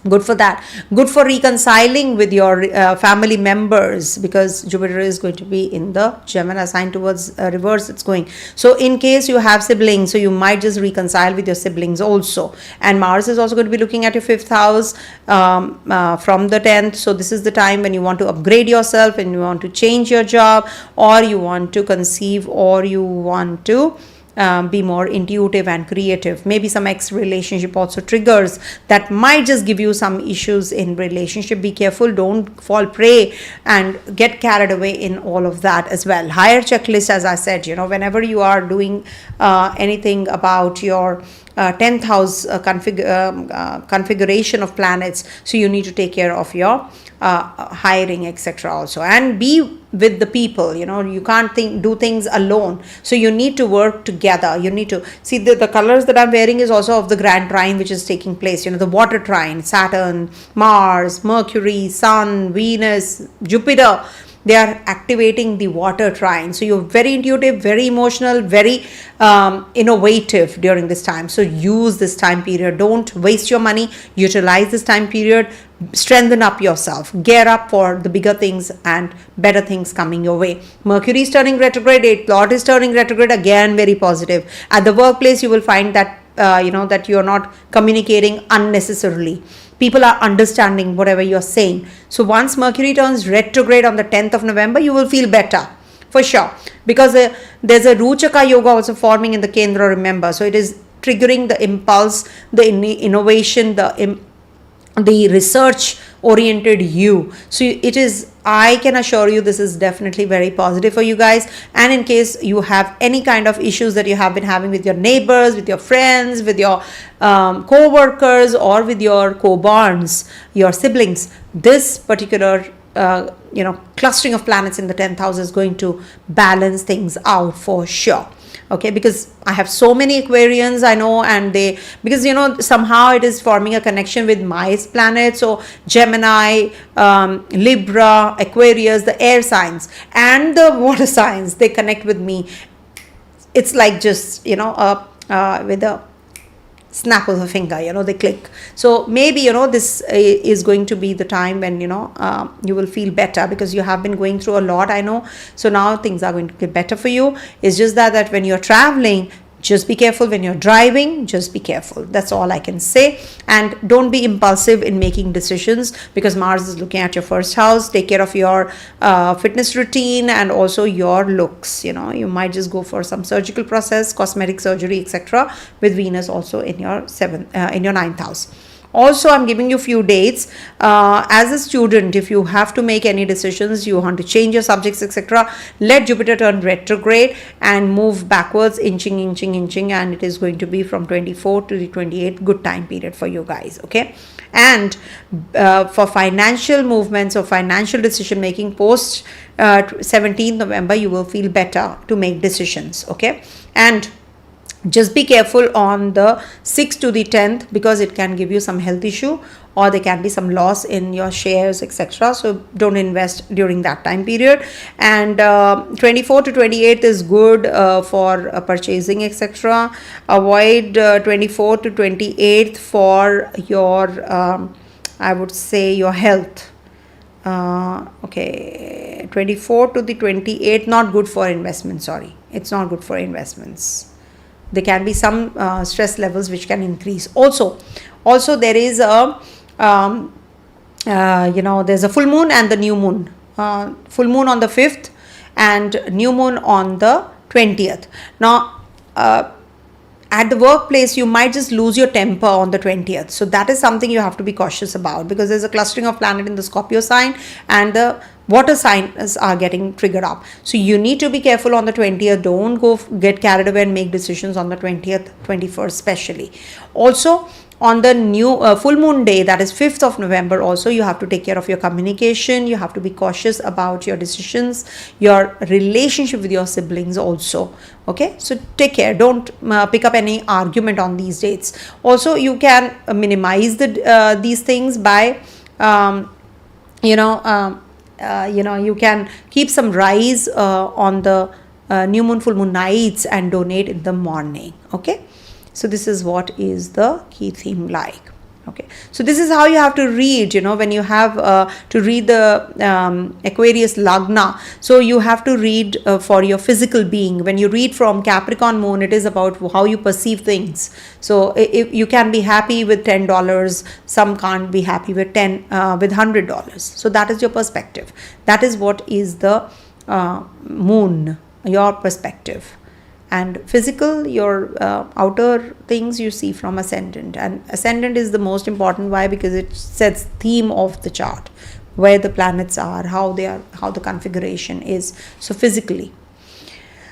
Good for that. Good for reconciling with your family members, because Jupiter is going to be in the Gemini sign towards reverse. It's going. So in case you have siblings, so you might just reconcile with your siblings also. And Mars is also going to be looking at your 5th house from the 10th. So this is the time when you want to upgrade yourself and you want to change your job, or you want to conceive, or you want to be more intuitive and creative. Maybe some ex relationship also triggers that might just give you some issues in relationship. Be careful, don't fall prey and get carried away in all of that as well. Higher checklist, as I said, whenever you are doing anything about your 10th house configuration of planets, so you need to take care of your hiring, etc. also, and be with the people. You can't do things alone, so you need to work together. You need to see the colors that I'm wearing is also of the grand trine which is taking place, the water trine, Saturn, Mars, Mercury, Sun, Venus, Jupiter. They are activating the water trine. So you're very intuitive, very emotional, very innovative during this time. So use this time period. Don't waste your money. Utilize this time period. Strengthen up yourself. Gear up for the bigger things and better things coming your way. Mercury is turning retrograde. 8th Lord is turning retrograde. Again, very positive. At the workplace, you will find that that you're not communicating unnecessarily. People are understanding whatever you're saying. So once Mercury turns retrograde on the 10th of November, you will feel better for sure, because there's a Vṛścika yoga also forming in the Kendra, remember. So it is triggering the impulse, the innovation, the research oriented you. So it is, I can assure you, this is definitely very positive for you guys. And in case you have any kind of issues that you have been having with your neighbors, with your friends, with your co-workers, or with your co-borns, your siblings, this particular clustering of planets in the 10th house is going to balance things out for sure. Okay, because I have so many Aquarians, I know, and because somehow it is forming a connection with my planet. So Gemini, Libra, Aquarius, the air signs and the water signs, they connect with me. It's like just with a snap of a finger, they click. So maybe this is going to be the time when you will feel better, because you have been going through a lot, I know. So now things are going to get better for you. It's just that when you're traveling, just be careful. When you're driving, just be careful. That's all I can say. And don't be impulsive in making decisions, because Mars is looking at your first house. Take care of your fitness routine and also your looks. You might just go for some surgical process, cosmetic surgery, etc., with Venus also in your ninth house. Also, I'm giving you few dates. As a student, if you have to make any decisions, you want to change your subjects, etc., let Jupiter turn retrograde and move backwards, inching, and it is going to be from 24 to the 28th. Good time period for you guys, okay? And for financial movements or financial decision making post 17th November, you will feel better to make decisions, okay? And just be careful on the 6th to the 10th, because it can give you some health issue, or there can be some loss in your shares, etc. So don't invest during that time period. And 24 to 28th is good for purchasing, etc. Avoid 24 to 28th for your I would say your health. Okay, 24 to the 28th, not good for investments. Sorry, it's not good for investments. There can be some stress levels which can increase. Also there is a there's a full moon and the new moon. Full moon on the 5th and new moon on the 20th. Now at the workplace, you might just lose your temper on the 20th. So that is something you have to be cautious about, because there's a clustering of planet in the Scorpio sign and the water signs are getting triggered up. So you need to be careful on the 20th. Don't go get carried away and make decisions on the 20th, 21st especially. Also, on the new full moon day, that is 5th of November, also you have to take care of your communication. You have to be cautious about your decisions, your relationship with your siblings also. Okay, so take care. Don't pick up any argument on these dates. Also, you can minimize these things by you can keep some rice on the new moon, full moon nights and donate in the morning. Okay, so this is what is the key theme like. Okay, so this is how you have to read, when you have to read the Aquarius Lagna. So you have to read for your physical being. When you read from Capricorn moon, it is about how you perceive things. So if you can be happy with $10, some can't be happy with $100. So that is your perspective. That is what is the moon, your perspective. And physical, your outer things you see from ascendant. And ascendant is the most important. Why? Because it sets theme of the chart, where the planets are, how the configuration is. So physically.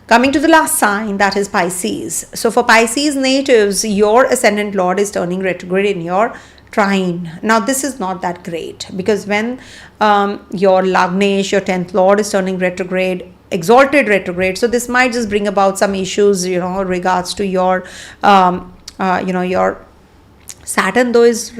Coming to the last sign, that is Pisces. So for Pisces natives, your ascendant lord is turning retrograde in your Trine. Now this is not that great, because when your Lagnesh, your 10th lord, is turning retrograde, exalted retrograde, so this might just bring about some issues, regards to your your Saturn, though is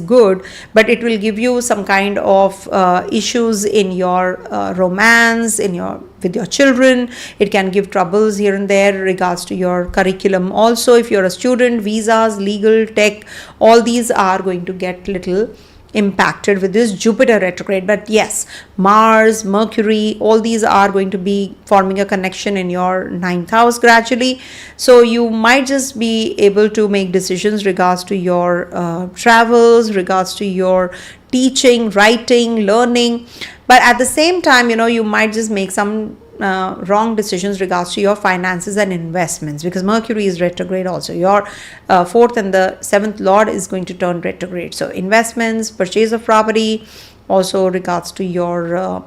good, but it will give you some kind of issues in your romance, with your children. It can give troubles here and there regards to your curriculum. Also, if you're a student, visas, legal, tech, all these are going to get little impacted with this Jupiter retrograde. But yes, Mars, Mercury, all these are going to be forming a connection in your 9th house gradually. So you might just be able to make decisions regards to your travels, regards to your teaching, writing, learning. But at the same time, you might just make some wrong decisions regards to your finances and investments, because Mercury is retrograde also. Your 4th and the 7th lord is going to turn retrograde. So investments, purchase of property, also regards to your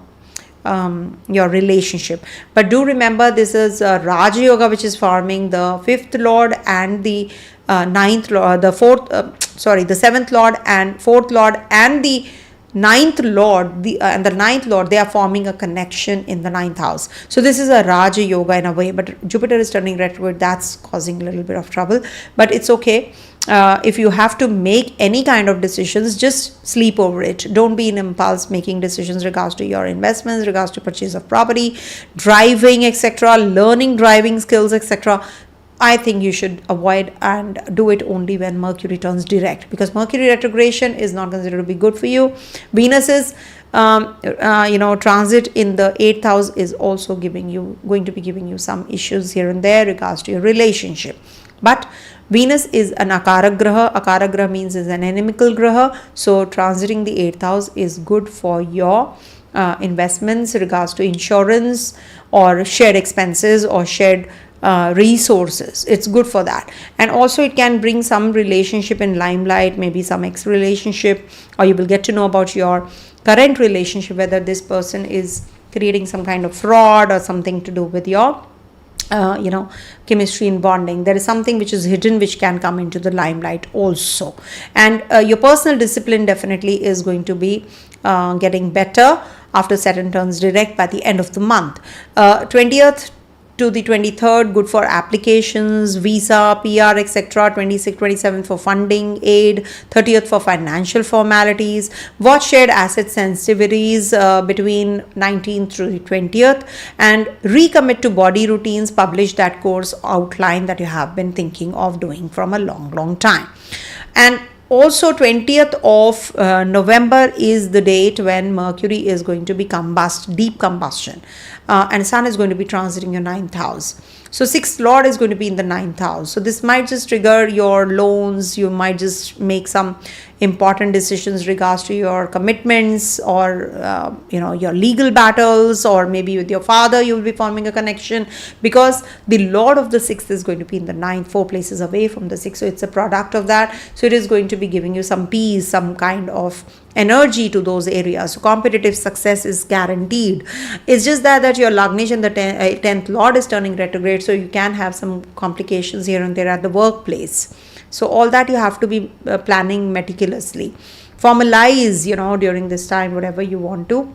relationship. But do remember, this is Raja Yoga, which is forming the 5th lord and the 9th lord, the 7th lord and 4th lord and the ninth lord, and the ninth lord, they are forming a connection in the ninth house. So this is a Raja Yoga in a way, but Jupiter is turning retrograde. That's causing a little bit of trouble, but it's okay. If you have to make any kind of decisions, just sleep over it. Don't be in impulse making decisions regards to your investments, regards to purchase of property, driving, etc., learning driving skills, etc. I think you should avoid and do it only when Mercury turns direct, because Mercury retrogression is not considered to be good for you. Venus is transit in the 8th house is also going to be giving you some issues here and there regards to your relationship. But Venus is an Akara Graha. Akara Graha means is an inimical Graha. So transiting the 8th house is good for your investments, regards to insurance or shared expenses or shared resources. It's good for that. And also it can bring some relationship in limelight, maybe some ex relationship, or you will get to know about your current relationship, whether this person is creating some kind of fraud or something to do with your chemistry and bonding. There is something which is hidden which can come into the limelight also. And your personal discipline definitely is going to be getting better after Saturn turns direct by the end of the month. 20th to the 23rd, good for applications, visa, PR, etc. 26, 27 for funding, aid. 30th for financial formalities. Watch shared asset sensitivities between 19th to the 20th, and recommit to body routines. Publish that course outline that you have been thinking of doing from a long time. And also 20th of November is the date when Mercury is going to be deep combustion, and Sun is going to be transiting your 9th house. So 6th lord is going to be in the 9th house. So this might just trigger your loans. You might just make some important decisions regards to your commitments, or your legal battles, or maybe with your father you will be forming a connection, because the lord of the 6th is going to be in the 9th, 4 places away from the 6th. So it's a product of that. So it is going to be giving you some peace, some kind of energy to those areas. So competitive success is guaranteed. It's just that your Lagnesh and the 10th lord is turning retrograde, so you can have some complications here and there at the workplace. So all that you have to be planning meticulously. Formalize, during this time, whatever you want to,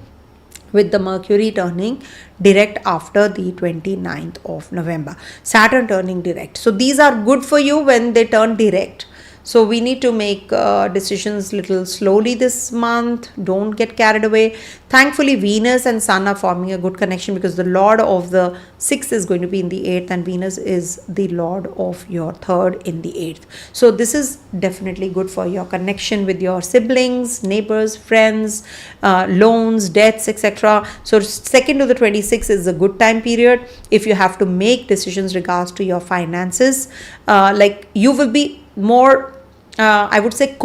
with the Mercury turning direct after the 29th of November. Saturn turning direct. So these are good for you when they turn direct. So we need to make decisions little slowly this month. Don't get carried away. Thankfully, Venus and Sun are forming a good connection, because the lord of the 6th is going to be in the 8th, and Venus is the lord of your 3rd in the 8th. So this is definitely good for your connection with your siblings, neighbors, friends, loans, debts, etc. So 2nd to the 26th is a good time period. If you have to make decisions regards to your finances, like you will be more I would say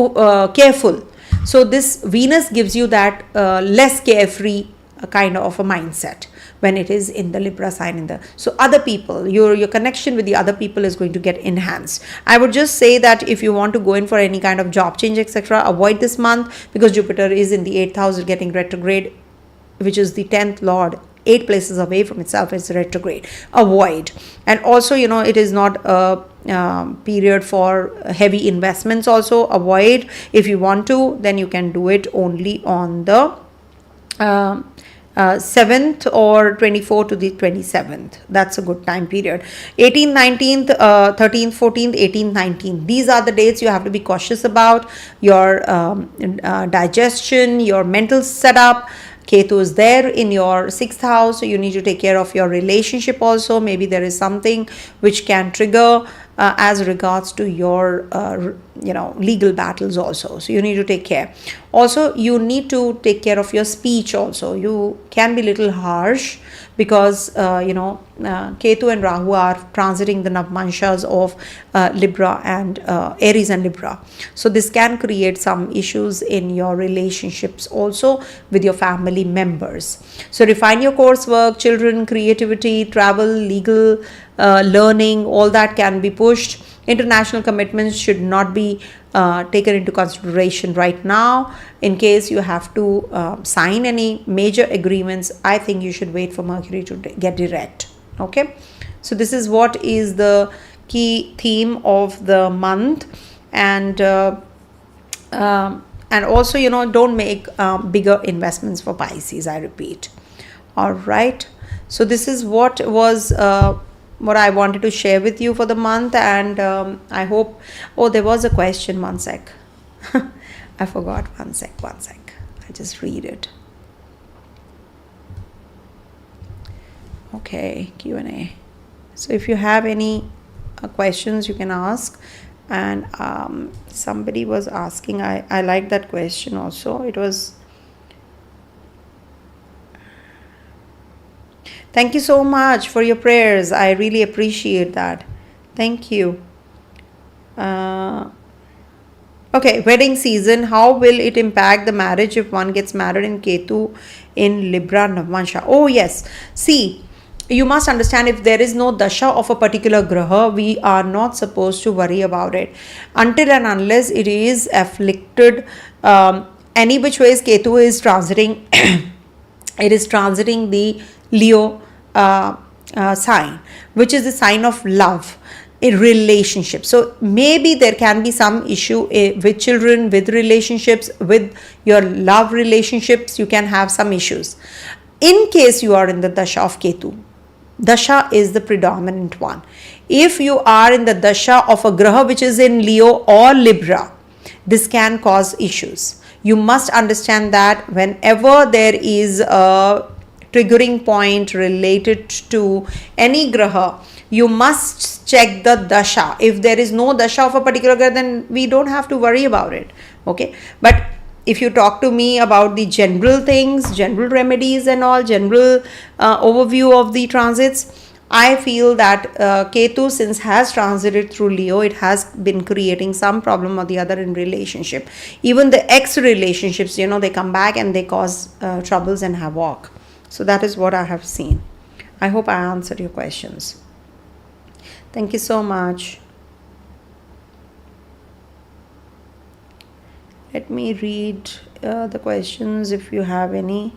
careful. So this Venus gives you that less carefree kind of a mindset when it is in the Libra sign. So other people, your connection with the other people is going to get enhanced. I would just say that if you want to go in for any kind of job change, etc., avoid this month, because Jupiter is in the 8th house getting retrograde, which is the 10th lord, 8 places away from itself. It's retrograde. Avoid. And also, it is not a period for heavy investments. Also avoid. If you want to, then you can do it only on the 7th or 24th to the 27th. That's a good time period. 18th, 19th, 13th, 14th, 18th, 19th. These are the dates you have to be cautious about. Your digestion, your mental setup. Ketu is there in your 6th house, so you need to take care of your relationship also. Maybe there is something which can trigger as regards to your legal battles also. So you need to take care. Also, you need to take care of your speech also. You can be little harsh, because Ketu and Rahu are transiting the Navmanshas of Libra and Aries and Libra. So this can create some issues in your relationships also with your family members. So refine your coursework, children, creativity, travel, legal, learning, all that can be pushed. International commitments should not be taken into consideration right now. In case you have to sign any major agreements, I think you should wait for Mercury to get direct. Okay, so this is what is the key theme of the month. And and also, you know, don't make bigger investments for Pisces, I repeat. All right, so this is what was what I wanted to share with you for the month, and I hope. Oh, there was a question. One sec. I forgot. One sec. I'll just read it. Okay, Q&A. So if you have any questions, you can ask. And somebody was asking, I like that question also. It was, thank you so much for your prayers. I really appreciate that. Thank you. Okay, wedding season. How will it impact the marriage if one gets married in Ketu in Libra Navamsha? Oh, yes. See, you must understand, if there is no dasha of a particular graha, we are not supposed to worry about it until and unless it is afflicted. Any which ways Ketu is transiting, it is transiting the Leo sign, which is the sign of love in relationship. So maybe there can be some issue with children, with relationships, with your love relationships. You can have some issues in case you are in the dasha of Ketu. Dasha is the predominant one. If you are in the dasha of a graha which is in Leo or Libra, this can cause issues. You must understand that whenever there is a triggering point related to any graha, you must check the dasha. If there is no dasha of a particular graha, then we don't have to worry about it. Okay, but if you talk to me about the general things, general remedies and all, general overview of the transits, I feel that Ketu, since has transited through Leo, it has been creating some problem or the other in relationship. Even the ex relationships, you know, they come back and they cause troubles and havoc. So that is what I have seen. I hope I answered your questions. Thank you so much. Let me read the questions if you have any.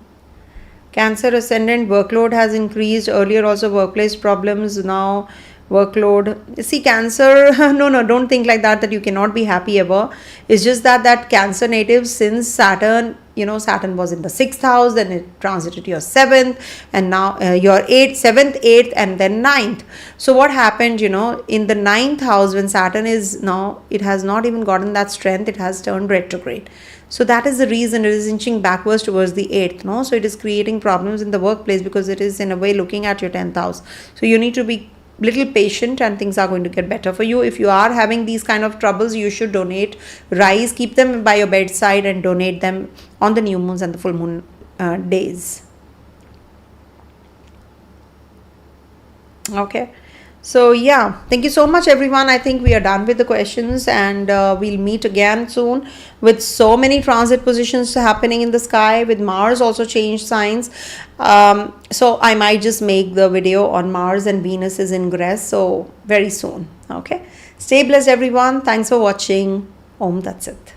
Cancer ascendant, workload has increased. Earlier also workplace problems, now workload. See, Cancer, no, don't think like that you cannot be happy ever. It's just that Cancer native, since Saturn, you know, Saturn was in the 6th house, then it transited your 7th, and now your 7th, 8th, and then 9th. So what happened, you know, in the 9th house, when Saturn is now, it has not even gotten that strength, it has turned retrograde. So that is the reason it is inching backwards towards the 8th, no? So it is creating problems in the workplace because it is in a way looking at your 10th house. So you need to be little patient and things are going to get better for you. If you are having these kind of troubles, you should donate rice, keep them by your bedside and donate them on the new moons and the full moon days. Okay, so yeah, thank you so much everyone. I think we are done with the questions, and we'll meet again soon with so many transit positions happening in the sky, with Mars also changed signs. So I might just make the video on Mars and Venus's ingress so very soon. Okay, stay blessed everyone. Thanks for watching. Om Tat Sat.